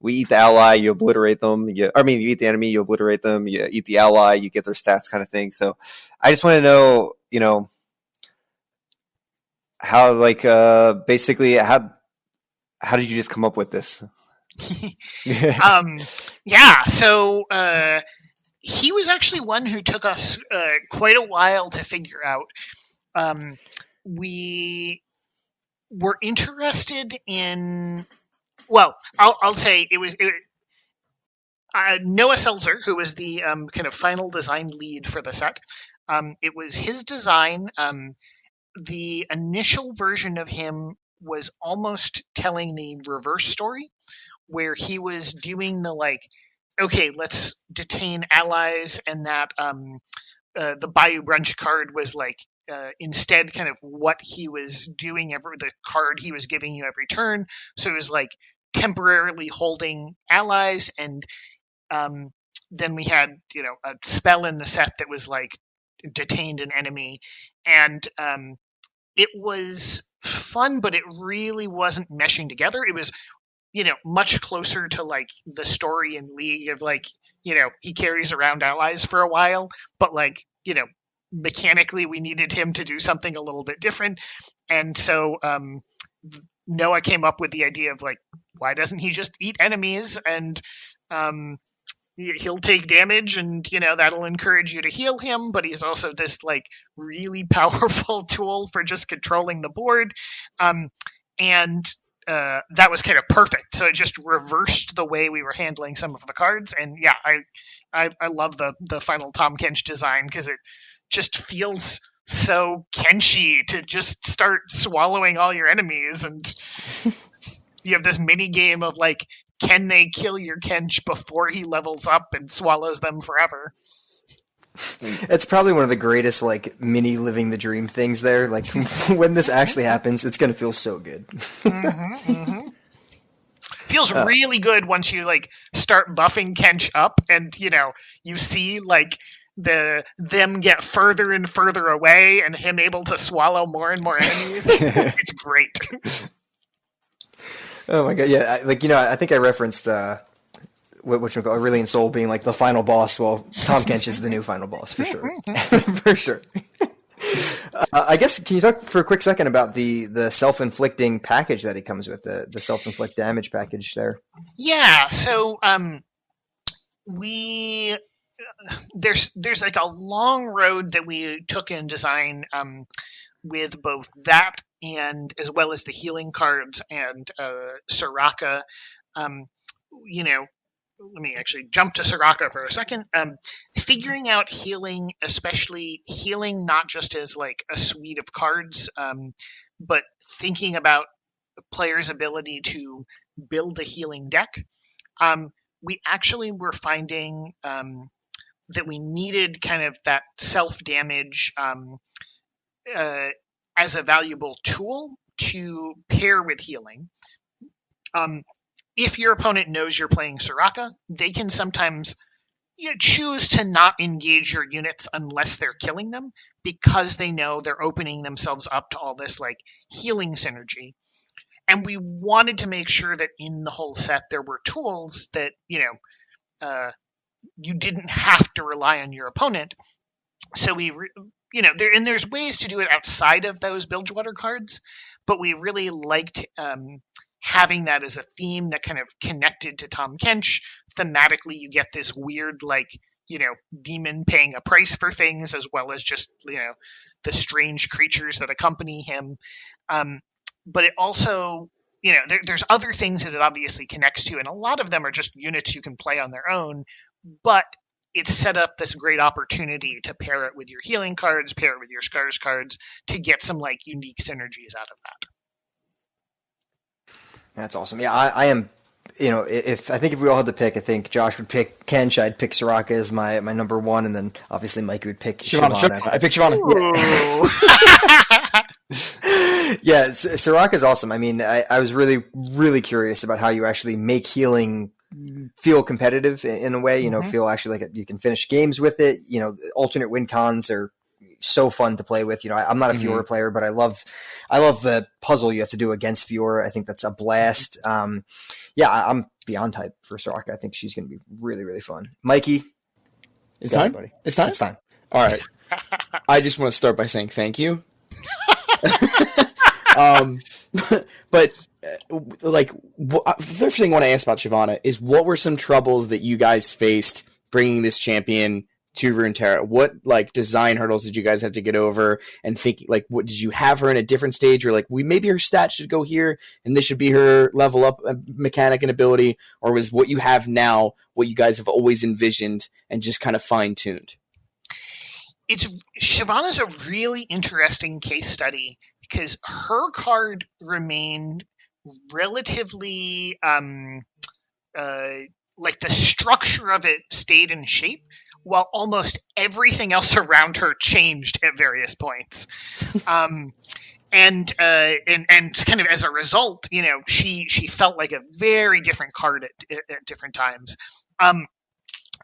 We eat the ally, you obliterate them. You eat the enemy, you obliterate them. You eat the ally, you get their stats, kind of thing. So I just want to know, how basically how did you just come up with this? Yeah, so he was actually one who took us quite a while to figure out. We were interested in, well, I'll say it was Noah Seltzer, who was the kind of final design lead for the set. It was his design. The initial version of him was almost telling the reverse story, where he was doing the like, okay, let's detain allies, and that the Bayou Brunch card was like instead kind of what he was doing the card he was giving you every turn. So it was like temporarily holding allies, and then we had a spell in the set that was like detained an enemy, and it was fun, but it really wasn't meshing together. It was much closer to like the story in League of like, he carries around allies for a while, but like, mechanically we needed him to do something a little bit different. And so Noah came up with the idea of like, why doesn't he just eat enemies, and he'll take damage, and that'll encourage you to heal him, but he's also this like really powerful tool for just controlling the board. And that was kind of perfect. So it just reversed the way we were handling some of the cards. And yeah, I love the final Tom Kench design, because it just feels so Kenchy to just start swallowing all your enemies. And you have this mini game of like, can they kill your Kench before he levels up and swallows them forever? It's probably one of the greatest like mini living the dream things there. Like when this actually happens, it's gonna feel so good. Feels really good once you like start buffing Kench up, and you see like them get further and further away, and him able to swallow more and more enemies. It's great. Oh my god, yeah! I think I referenced Aurelian Soul being like the final boss. Well, Tom Kench is the new final boss for sure, for sure. I guess, can you talk for a quick second about the self-inflicting package that he comes with, the self-inflict damage package there? Yeah, so there's like a long road that we took in design with both that and as well as the healing cards and Soraka. Let me actually jump to Soraka for a second. Figuring out healing, especially healing not just as like a suite of cards, but thinking about the player's ability to build a healing deck. We actually were finding that we needed kind of that self-damage as a valuable tool to pair with healing. If your opponent knows you're playing Soraka, they can sometimes choose to not engage your units unless they're killing them, because they know they're opening themselves up to all this like healing synergy. And we wanted to make sure that in the whole set there were tools that you didn't have to rely on your opponent. So there's ways to do it outside of those Bilgewater cards, but we really liked having that as a theme that kind of connected to Tom Kench. Thematically, you get this weird, like, demon paying a price for things, as well as just, the strange creatures that accompany him. But it also, there's other things that it obviously connects to, and a lot of them are just units you can play on their own, but it's set up this great opportunity to pair it with your healing cards, pair it with your Scars cards, to get some, like, unique synergies out of that. That's awesome. Yeah, I am. If we all had to pick, I think Josh would pick Kench. I'd pick Soraka as my number one, and then obviously Mike would pick Shyvana. I picked Shyvana. Yeah, Sirach is awesome. I mean, I was really, really curious about how you actually make healing feel competitive in a way, feel actually like you can finish games with it. Alternate win cons are so fun to play with. I'm not a Fiora player, but I love the puzzle you have to do against Fiora. I think that's a blast. Yeah, I'm beyond hype for Sirach. I think she's going to be really, really fun. Mikey, It's time, buddy. It's time. It's time. All right. I just want to start by saying thank you. But the first thing I want to ask about Shyvana is, what were some troubles that you guys faced bringing this champion to Runeterra? What design hurdles did you guys have to get over? And think what did you have her in a different stage, or maybe her stats should go here and this should be her level up mechanic and ability, or was what you have now what you guys have always envisioned and just kind of fine tuned? Shyvana's a really interesting case study because her card remained relatively the structure of it stayed in shape, while almost everything else around her changed at various points. And kind of as a result, she felt like a very different card at different times.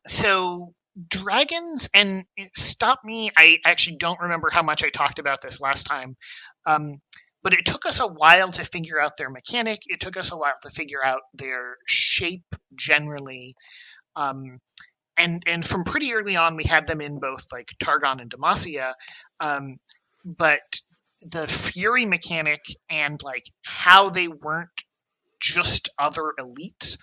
So dragons, and stop me, I actually don't remember how much I talked about this last time, but it took us a while to figure out their mechanic. It took us a while to figure out their shape generally, and from pretty early on we had them in both Targon and Demacia, but the Fury mechanic and how they weren't just other elites,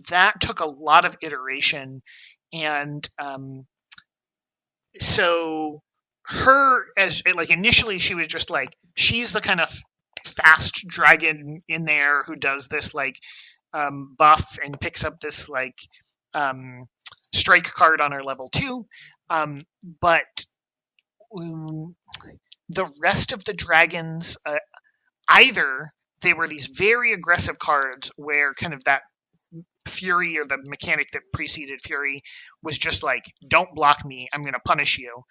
that took a lot of iteration. And so her, as initially she was just she's the kind of fast dragon in there who does this buff and picks up this strike card on her level 2, but the rest of the dragons, either they were these very aggressive cards where kind of that Fury, or the mechanic that preceded Fury, was just don't block me, I'm going to punish you.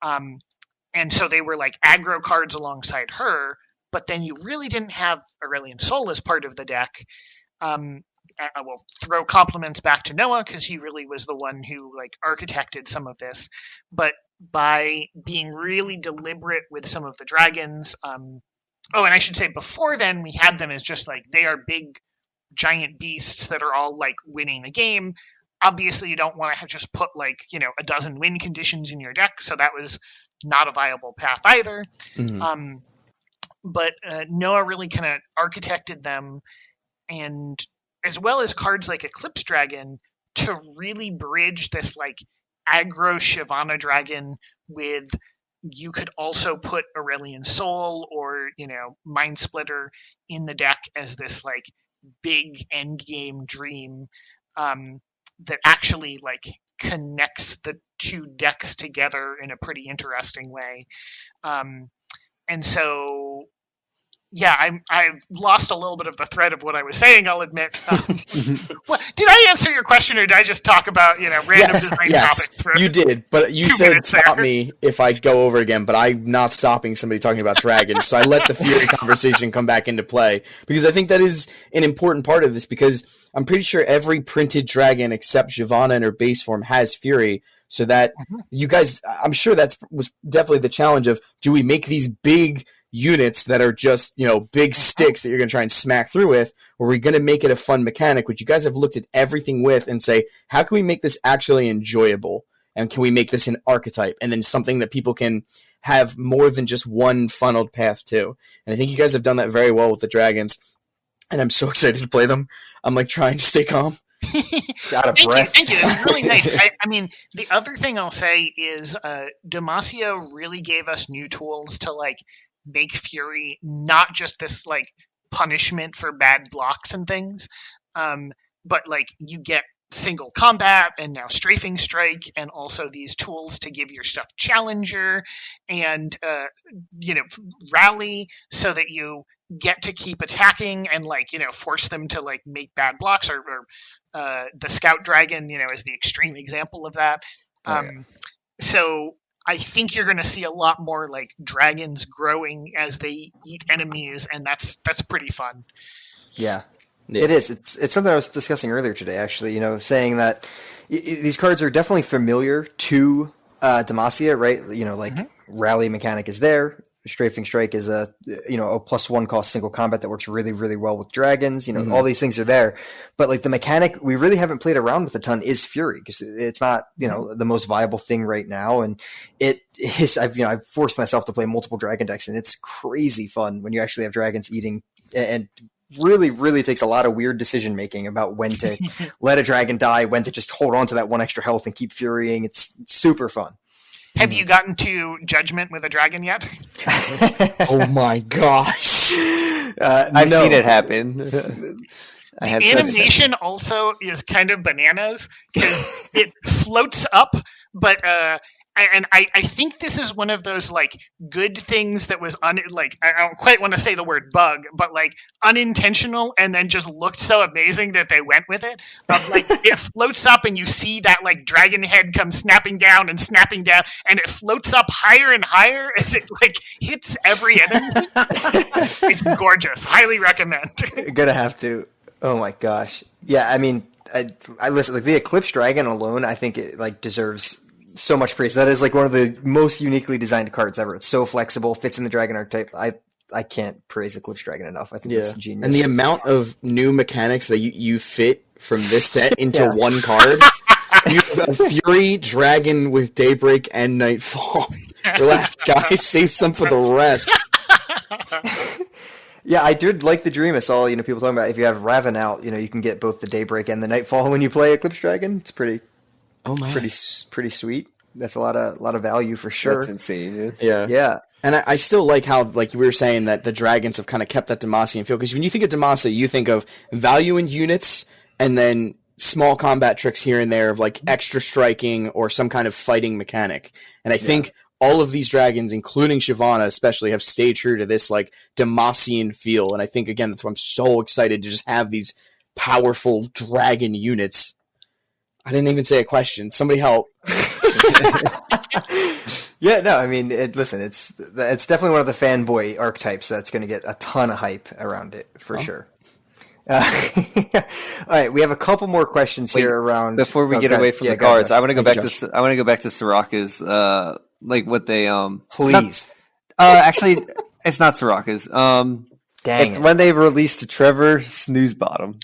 And so they were aggro cards alongside her, but then you really didn't have Aurelian Soul as part of the deck. I will throw compliments back to Noah because he really was the one who architected some of this. But by being really deliberate with some of the dragons, and I should say before then we had them as just they are big giant beasts that are all winning the game. Obviously you don't want to just put a dozen win conditions in your deck, so that was not a viable path either. But Noah really kind of architected them, and as well as cards like Eclipse Dragon, to really bridge this aggro Shyvana dragon with, you could also put Aurelian Soul or Mind Splitter in the deck as this big end game dream that actually connects the two decks together in a pretty interesting way. And so yeah, I've lost a little bit of the thread of what I was saying, I'll admit. Well, did I answer your question, or did I just talk about random design topics? You did, but you said stop me if I go over again, but I'm not stopping somebody talking about dragons, so I let the Fury conversation come back into play, because I think that is an important part of this, because I'm pretty sure every printed dragon except Shyvana in her base form has Fury, so that you guys, I'm sure that was definitely the challenge of, do we make these big units that are just, big sticks that you're going to try and smack through with, or are we going to make it a fun mechanic, which you guys have looked at everything with and say, how can we make this actually enjoyable? And can we make this an archetype? And then something that people can have more than just one funneled path to. And I think you guys have done that very well with the dragons. And I'm so excited to play them. I'm trying to stay calm. Out of breath. Thank you. That's really nice. I mean, the other thing I'll say is Demacia really gave us new tools to make Fury not just this punishment for bad blocks and things, but you get single combat and now strafing strike, and also these tools to give your stuff challenger and rally, so that you get to keep attacking and force them to make bad blocks, or the Scout Dragon is the extreme example of that. So I think you're going to see a lot more like dragons growing as they eat enemies, and that's pretty fun. Yeah. Yeah. It is. It's something I was discussing earlier today, actually. Saying that these cards are definitely familiar to Demacia, right? Like Rally Mechanic is there. Strafing Strike is a +1 cost single combat that works really, really well with dragons. All these things are there, but like the mechanic we really haven't played around with a ton is Fury, because it's not the most viable thing right now, and it is. I've forced myself to play multiple dragon decks, and it's crazy fun when you actually have dragons eating, and really, really takes a lot of weird decision making about when to let a dragon die, when to just hold on to that one extra health and keep furying. It's super fun. Have you gotten to Judgment with a dragon yet? Oh my gosh! I've seen it happen. The animation also is kind of bananas because it floats up, but and I think this is one of those like good things that was I don't quite want to say the word bug, but like unintentional, and then just looked so amazing that they went with it. Like it floats up and you see that like dragon head come snapping down, and it floats up higher and higher as it like hits every enemy. It's gorgeous. Highly recommend. Gonna have to. Oh my gosh. Yeah, I mean, I listen, like the Eclipse Dragon alone, I think it like deserves so much praise. That is like one of the most uniquely designed cards ever. It's so flexible, fits in the dragon archetype. I can't praise Eclipse Dragon enough. I think it's genius. And the amount of new mechanics that you fit from this set into one card. You have a Fury Dragon with Daybreak and Nightfall. Relax, guys. Save some for the rest. Yeah, I did like the dream. I saw people talking about if you have Raven out, you can get both the Daybreak and the Nightfall when you play Eclipse Dragon. It's pretty sweet. That's a lot of value for sure. That's insane. Yeah. And I still like how, like we were saying, that the dragons have kind of kept that Demacian feel, because when you think of Demacia, you think of value in units and then small combat tricks here and there of like extra striking or some kind of fighting mechanic. And I think all of these dragons, including Shyvana especially, have stayed true to this like Demacian feel. And I think, again, that's why I'm so excited to just have these powerful dragon units. I didn't even say a question. Somebody help. Yeah, no, I mean, listen, it's definitely one of the fanboy archetypes that's going to get a ton of hype around it, for sure. All right, we have a couple more questions here around. Before we get away from the cards, I want to go back to I want to go back to Soraka's like what they please. Actually, it's not Soraka's. Dang it. When they released Trevor Snoozebottom.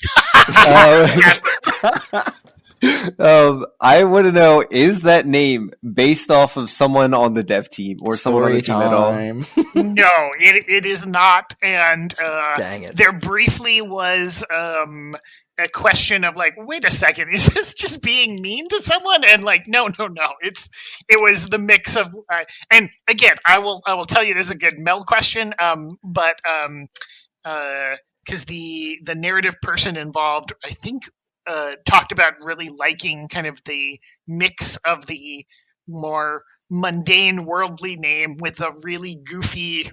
I want to know, is that name based off of someone on the dev team or someone on the team at all? No, it is not. And dang it. There briefly was a question of like, wait a second, is this just being mean to someone? And like, no. It was the mix of and again, I will tell you this is a good Mel question. But because the narrative person involved, I think, talked about really liking kind of the mix of the more mundane worldly name with a really goofy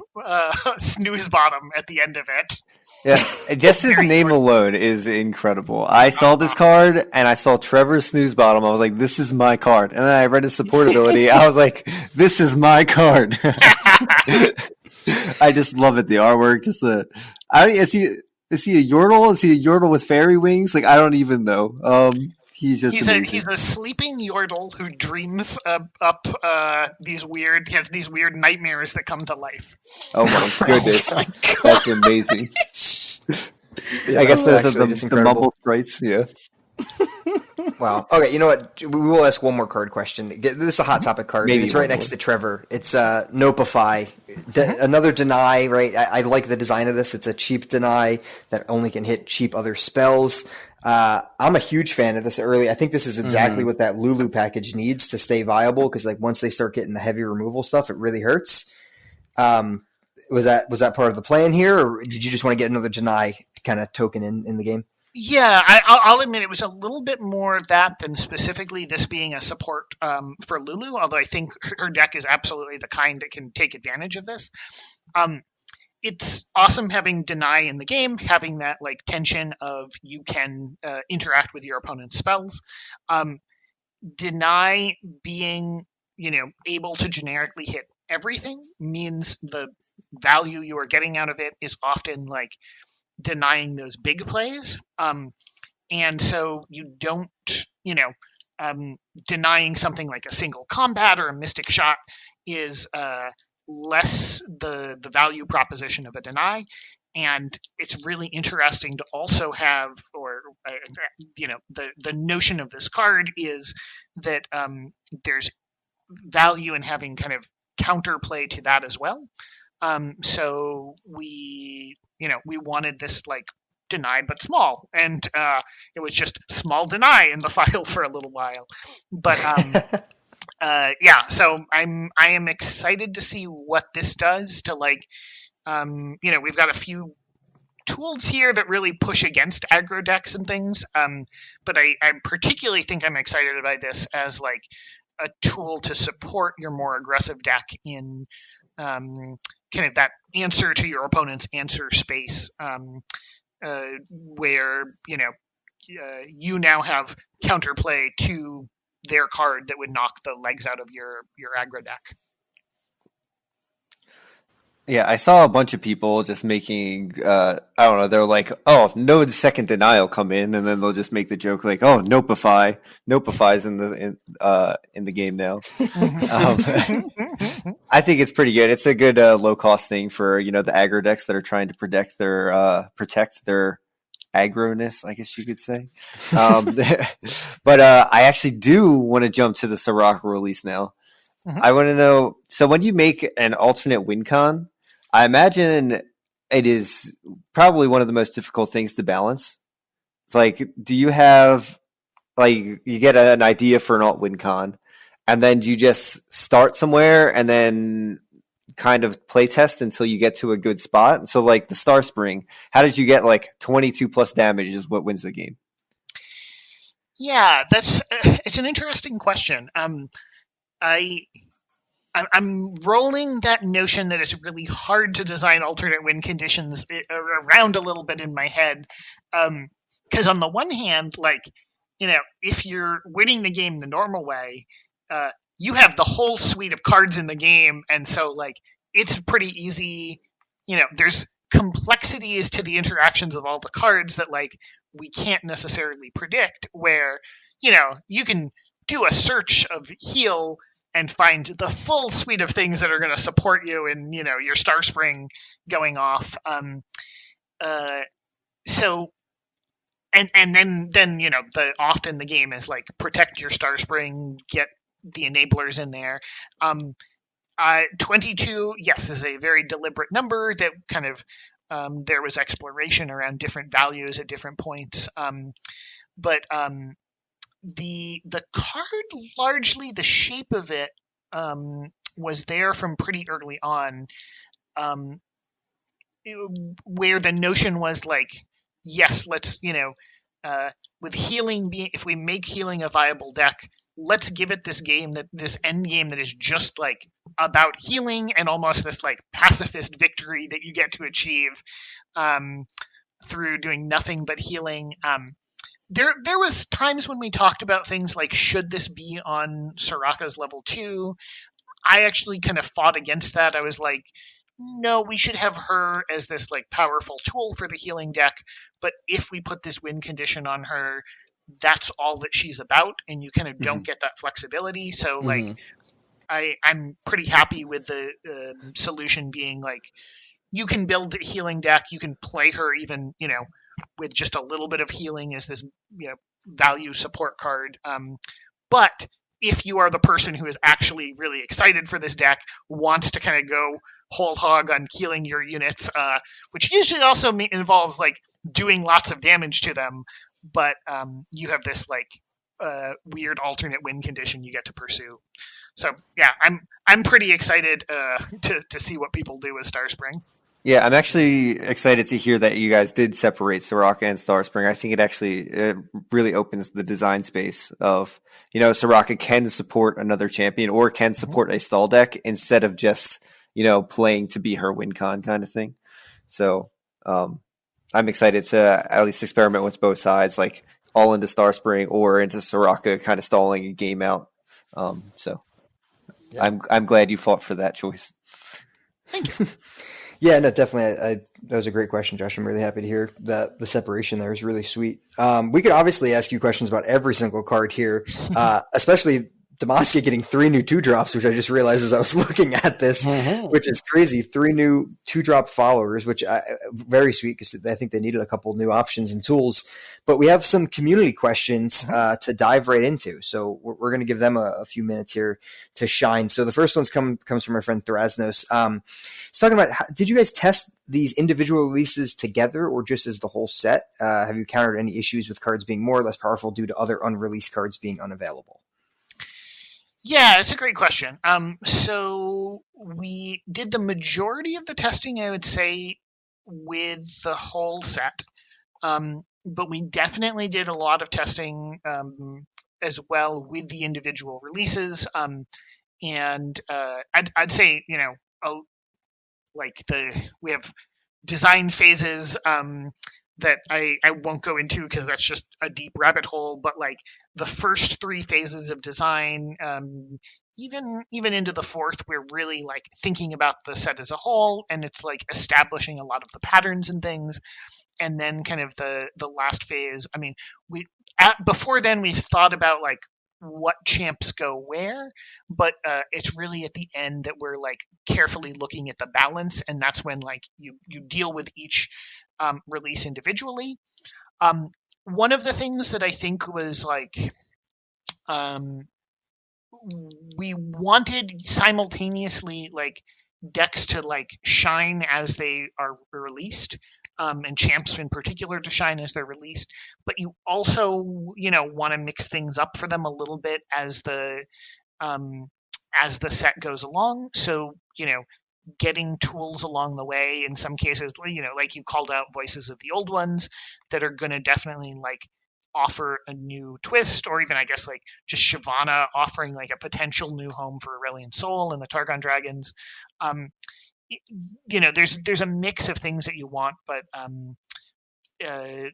snooze bottom at the end of it. Yeah, just his name alone is incredible. I saw this card and I saw Trevor Snoozebottom. I was like, this is my card. And then I read his support ability. I was like, this is my card. I just love it. The artwork, is he a Yordle? Is he a Yordle with fairy wings? Like, I don't even know. He's a sleeping Yordle who dreams up these weird nightmares that come to life. Oh my goodness. Oh my God. That's amazing. I guess those are the mumble sprites, yeah. Wow. Okay, you know what? We will ask one more card question. This is a hot topic card. Maybe it's right next to Trevor. It's Nopify. Another deny, right? I like the design of this. It's a cheap deny that only can hit cheap other spells. I'm a huge fan of this early. I think this is exactly what that Lulu package needs to stay viable, because like once they start getting the heavy removal stuff, it really hurts. Was that part of the plan here, or did you just want to get another deny kind of token in the game? Yeah, I'll admit it was a little bit more that than specifically this being a support for Lulu, although I think her deck is absolutely the kind that can take advantage of this. It's awesome having deny in the game, having that like tension of you can interact with your opponent's spells. Deny being able to generically hit everything means the value you are getting out of it is often like denying those big plays. And so you don't, denying something like a single combat or a mystic shot is less the value proposition of a deny. And it's really interesting to also have, or the notion of this card is that there's value in having kind of counterplay to that as well. So we wanted this like deny but small, and it was just small deny in the file for a little while. But so I am excited to see what this does to like, we've got a few tools here that really push against aggro decks and things. But I particularly think I'm excited about this as like a tool to support your more aggressive deck in kind of that answer to your opponent's answer space, where you now have counterplay to their card that would knock the legs out of your aggro deck. Yeah, I saw a bunch of people just making, I don't know, they're like, oh, no second denial come in, and then they'll just make the joke like, oh, Nopify's in the game now. I think it's pretty good. It's a good low cost thing for the aggro decks that are trying to protect their aggro-ness, I guess you could say. But I actually do want to jump to the Soraka release now. I want to know, so when you make an alternate win con, I imagine it is probably one of the most difficult things to balance. It's like, do you have, like, you get an idea for an alt win con, and then do you just start somewhere and then kind of play test until you get to a good spot? So, like, the Star Spring, how did you get, like, 22 plus damage is what wins the game? Yeah, it's an interesting question. I'm rolling that notion that it's really hard to design alternate win conditions around a little bit in my head. Because on the one hand, like, if you're winning the game the normal way, you have the whole suite of cards in the game. And so, like, it's pretty easy. There's complexities to the interactions of all the cards that, like, we can't necessarily predict, where, you can do a search of heal and find the full suite of things that are going to support you in, your Star Spring going off. So, and then often the game is like, protect your Star Spring, get the enablers in there. 22, yes, is a very deliberate number that kind of, there was exploration around different values at different points. But the card, largely the shape of it, was there from pretty early on, where the notion was like, yes, let's, with healing being, if we make healing a viable deck, let's give it this end game that is just like about healing and almost this like pacifist victory that you get to achieve through doing nothing but healing. There was times when we talked about things like, should this be on Soraka's level 2? I actually kind of fought against that. I was like, no, we should have her as this like powerful tool for the healing deck. But if we put this win condition on her, that's all that she's about, and you kind of don't get that flexibility. So like, I'm pretty happy with the solution being like, you can build a healing deck, you can play her even, with just a little bit of healing as this, value support card. But if you are the person who is actually really excited for this deck, wants to kind of go whole hog on healing your units, which usually also involves like doing lots of damage to them, but you have this like weird alternate win condition you get to pursue. So yeah, I'm pretty excited to see what people do with Star Spring. Yeah, I'm actually excited to hear that you guys did separate Soraka and Star Spring. I think it really opens the design space of, Soraka can support another champion or can support a stall deck instead of just, playing to be her win con kind of thing. So I'm excited to at least experiment with both sides, like all into Star Spring or into Soraka kind of stalling a game out. So Yeah. I'm glad you fought for that choice. Thank you. Yeah, no, definitely. That was a great question, Josh. I'm really happy to hear that the separation there is really sweet. We could obviously ask you questions about every single card here, especially Demacia getting 3 new 2-drops, which I just realized as I was looking at this, which is crazy. 3 new 2-drop followers, which very sweet because I think they needed a couple new options and tools. But we have some community questions to dive right into. So we're going to give them a few minutes here to shine. So the first one's comes from our friend Thrasnos. He's talking about, did you guys test these individual releases together or just as the whole set? Have you encountered any issues with cards being more or less powerful due to other unreleased cards being unavailable? Yeah, it's a great question. So we did the majority of the testing, I would say, with the whole set. But we definitely did a lot of testing as well with the individual releases. And I'd say, we have design phases that I won't go into because that's just a deep rabbit hole. But like the first 3 phases of design, even into the 4th, we're really like thinking about the set as a whole, and it's like establishing a lot of the patterns and things. And then kind of the last phase. I mean, before then we've thought about like what champs go where, but it's really at the end that we're like carefully looking at the balance, and that's when like you deal with each release individually. One of the things that I think was like we wanted simultaneously like decks to like shine as they are released, and champs in particular to shine as they're released, but you also want to mix things up for them a little bit as the set goes along. So getting tools along the way in some cases, like you called out Voices of the Old Ones, that are going to definitely like offer a new twist, or even I guess like just Shyvana offering like a potential new home for Aurelian Soul and the Targon Dragons. There's a mix of things that you want, but I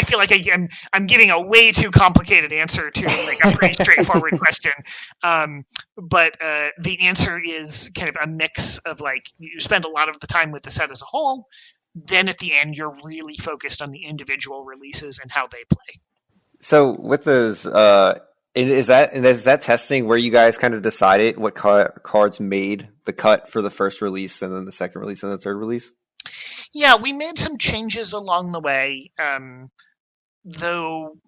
feel like I'm giving a way too complicated answer to like a pretty straightforward question. But the answer is kind of a mix of like you spend a lot of the time with the set as a whole. Then at the end, you're really focused on the individual releases and how they play. So with those, is that testing where you guys kind of decided what cards made the cut for the first release and then the second release and the third release? Yeah, we made some changes along the way, though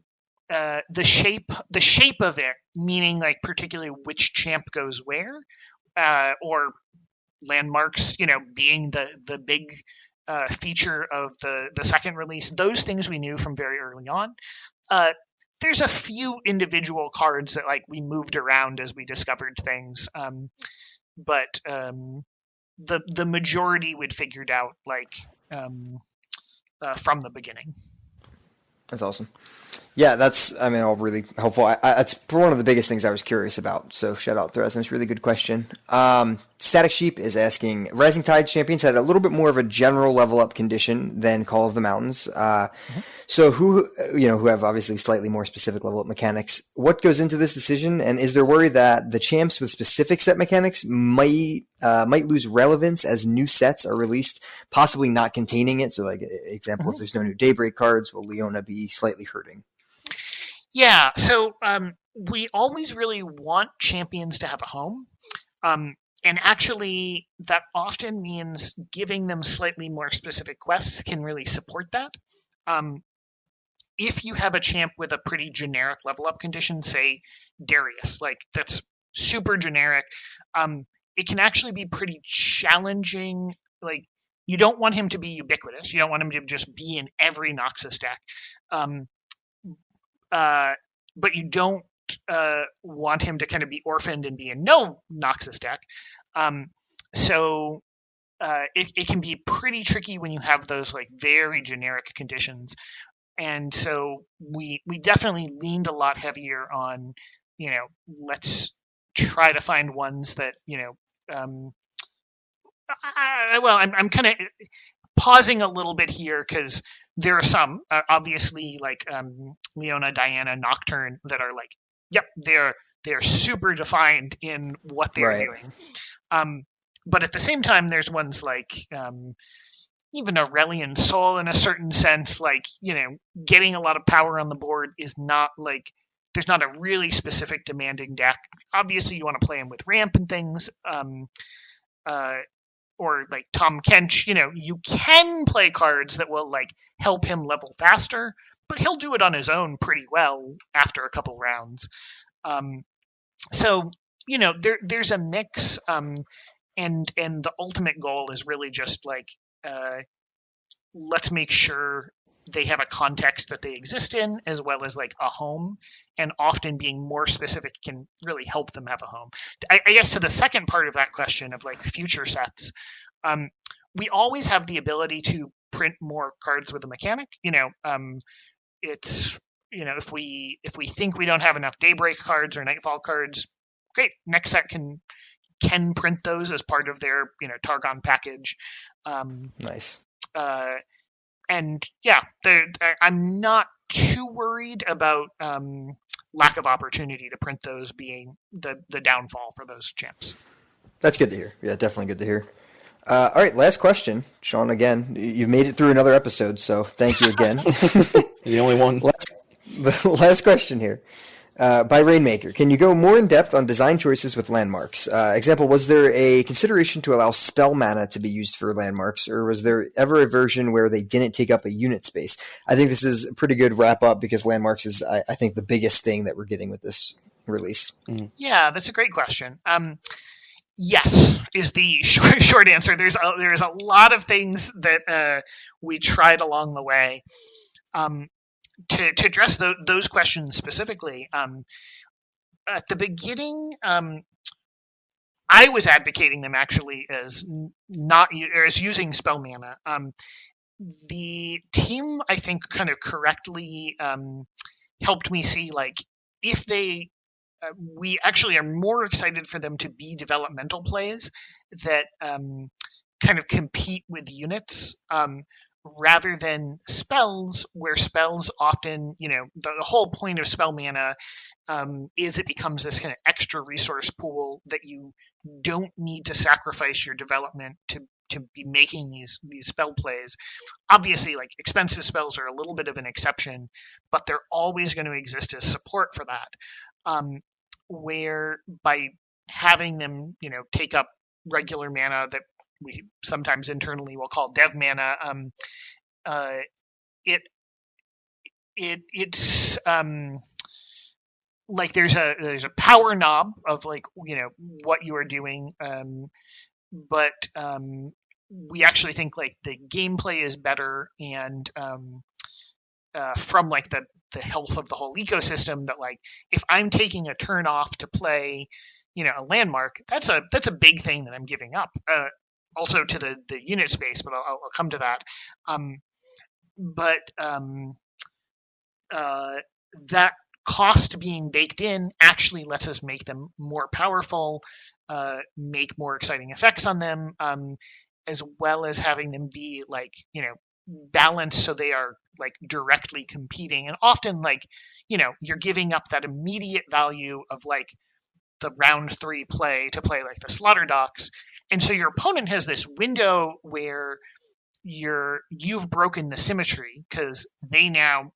the shape of it, meaning like particularly which champ goes where, or landmarks, being the big feature of the second release. Those things we knew from very early on. There's a few individual cards that like we moved around as we discovered things, but the majority we'd figured out like from the beginning. That's awesome. Yeah, all really helpful. That's one of the biggest things I was curious about. So shout out Thresness, really good question. Static Sheep is asking, Rising Tide champions had a little bit more of a general level up condition than Call of the Mountains. So who have obviously slightly more specific level up mechanics. What goes into this decision? And is there worry that the champs with specific set mechanics might lose relevance as new sets are released, possibly not containing it? So like example, if there's no new Daybreak cards, will Leona be slightly hurting? Yeah, so we always really want champions to have a home. And actually, that often means giving them slightly more specific quests can really support that. If you have a champ with a pretty generic level up condition, say Darius, like that's super generic, it can actually be pretty challenging. Like you don't want him to be ubiquitous. You don't want him to just be in every Noxus deck. But you don't want him to kind of be orphaned and be in no Noxus deck. So it can be pretty tricky when you have those like very generic conditions. And so we definitely leaned a lot heavier on, let's try to find ones that, I'm kind of pausing a little bit here because there are some, obviously, like Leona, Diana, Nocturne, that are like, yep, they're they're super defined in what they're Right. doing. But at the same time, there's ones like even Aurelian Soul in a certain sense, like, getting a lot of power on the board is not like, there's not a really specific demanding deck. Obviously, you want to play him with ramp and things. Or like Tom Kench, you can play cards that will like help him level faster, but he'll do it on his own pretty well after a couple rounds. So there's a mix, and the ultimate goal is really just like, let's make sure they have a context that they exist in, as well as like a home, and often being more specific can really help them have a home. I guess to the second part of that question of like future sets, we always have the ability to print more cards with a mechanic. It's if we think we don't have enough Daybreak cards or Nightfall cards, great, next set can print those as part of their Targon package. Nice. And yeah, I'm not too worried about lack of opportunity to print those being the downfall for those champs. That's good to hear. Yeah, definitely good to hear. All right, last question. Shawn, again, you've made it through another episode, so thank you again. The only one. The last question here. By Rainmaker, can you go more in depth on design choices with landmarks? Example, was there a consideration to allow spell mana to be used for landmarks, or was there ever a version where they didn't take up a unit space? I think this is a pretty good wrap up because landmarks is, I think, the biggest thing that we're getting with this release. Mm-hmm. Yeah, that's a great question. Yes, is the short answer. There's a lot of things that we tried along the way. To address those questions specifically, at the beginning, I was advocating them actually as as using spell mana. The team, I think, kind of correctly helped me see, like, if they, we actually are more excited for them to be developmental plays that kind of compete with units, rather than spells, where spells often, the whole point of spell mana is it becomes this kind of extra resource pool that you don't need to sacrifice your development to be making these spell plays. Obviously, like, expensive spells are a little bit of an exception, but they're always going to exist as support for that. Where by having them, take up regular mana that we sometimes internally will call dev mana, it's like there's a power knob of, like, what you are doing, but we actually think, like, the gameplay is better, and from, like, the health of the whole ecosystem, that, like, if I'm taking a turn off to play a landmark, that's a big thing that I'm giving up, also to the unit space, but I'll come to that. But that cost being baked in actually lets us make them more powerful, make more exciting effects on them, as well as having them be, like, balanced so they are, like, directly competing. And often, like, you're giving up that immediate value of, like, the round 3 play to play, like, the Slaughter Docks. And so your opponent has this window where you've broken the symmetry, because they now,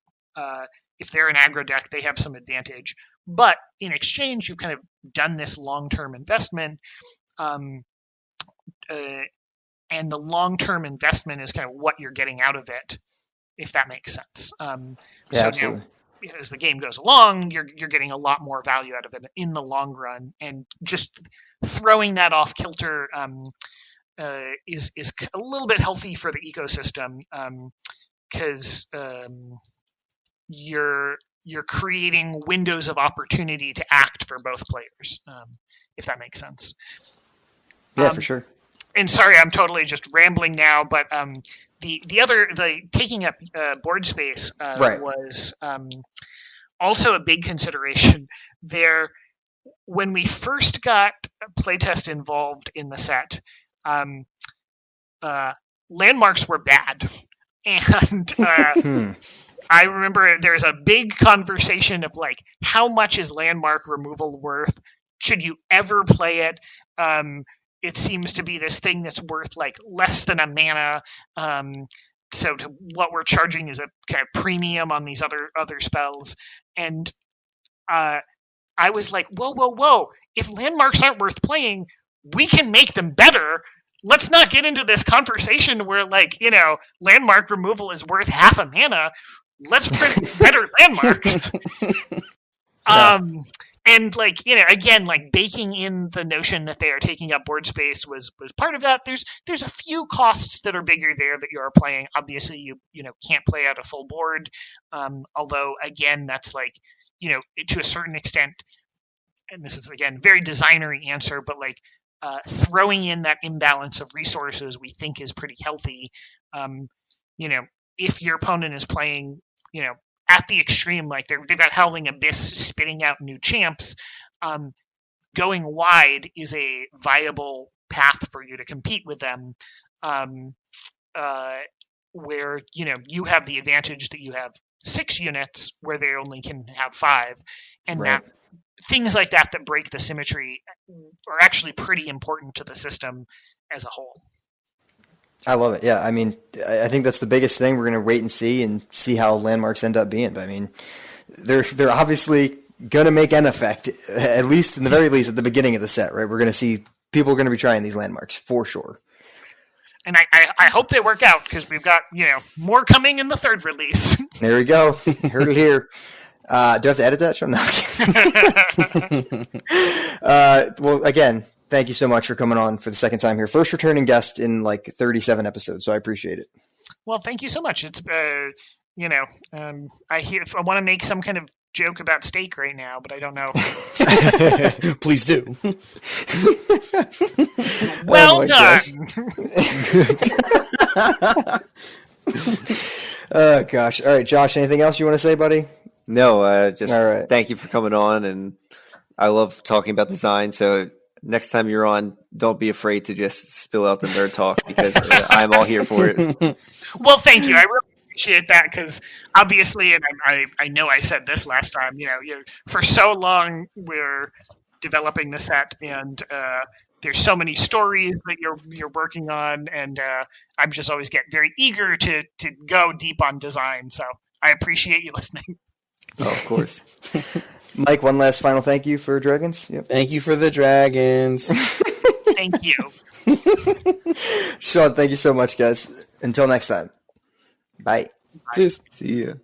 if they're an aggro deck, they have some advantage. But in exchange, you've kind of done this long-term investment, and the long-term investment is kind of what you're getting out of it, if that makes sense. So absolutely. now, as the game goes along, you're getting a lot more value out of it in the long run, and just throwing that off kilter is a little bit healthy for the ecosystem, because you're creating windows of opportunity to act for both players, if that makes sense. Yeah, for sure. And sorry, I'm totally just rambling now, but the taking up board space Right. was also a big consideration there. When we first got playtest involved in the set, landmarks were bad, and I remember there's a big conversation of like, how much is landmark removal worth? Should you ever play it? It seems to be this thing that's worth like less than a mana. So what we're charging is a kind of premium on these other spells. And I was like, whoa. If landmarks aren't worth playing, we can make them better. Let's not get into this conversation where like, landmark removal is worth half a mana. Let's print better landmarks. Yeah. And like, again, like baking in the notion that they are taking up board space was part of that. There's a few costs that are bigger there that you are playing. Obviously, you can't play out a full board. Although again, that's like, to a certain extent, and this is again very designery answer, but like throwing in that imbalance of resources we think is pretty healthy. If your opponent is playing, at the extreme, like they've got Howling Abyss spitting out new champs, going wide is a viable path for you to compete with them, where you have the advantage that you have 6 units where they only can have 5, and Right. that things like that break the symmetry are actually pretty important to the system as a whole. I love it. Yeah, I mean, I think that's the biggest thing. We're going to wait and see how landmarks end up being. But I mean, they're obviously going to make an effect, at least in the very least at the beginning of the set, right? We're going to see people are going to be trying these landmarks for sure. And I hope they work out because we've got more coming in the 3rd release. There we go. Heard it here. Do I have to edit that? Sure. No. Well, again, thank you so much for coming on for the second time here. First returning guest in like 37 episodes, so I appreciate it. Well, thank you so much. It's I want to make some kind of joke about steak right now, but I don't know. Please do. Well done. Oh gosh. All right, Josh, anything else you want to say, buddy? No, just All right. thank you for coming on, and I love talking about design. So next time you're on, don't be afraid to just spill out the nerd talk because I'm all here for it. Well, thank you. I really appreciate that because obviously, and I know I said this last time, for so long we're developing the set and there's so many stories that you're working on, and I'm just always get very eager to go deep on design. So I appreciate you listening. Oh, of course. Mike, one last final thank you for Dragons. Yep. Thank you for the dragons. Thank you. Shawn, thank you so much, guys. Until next time. Bye. Cheers. See ya.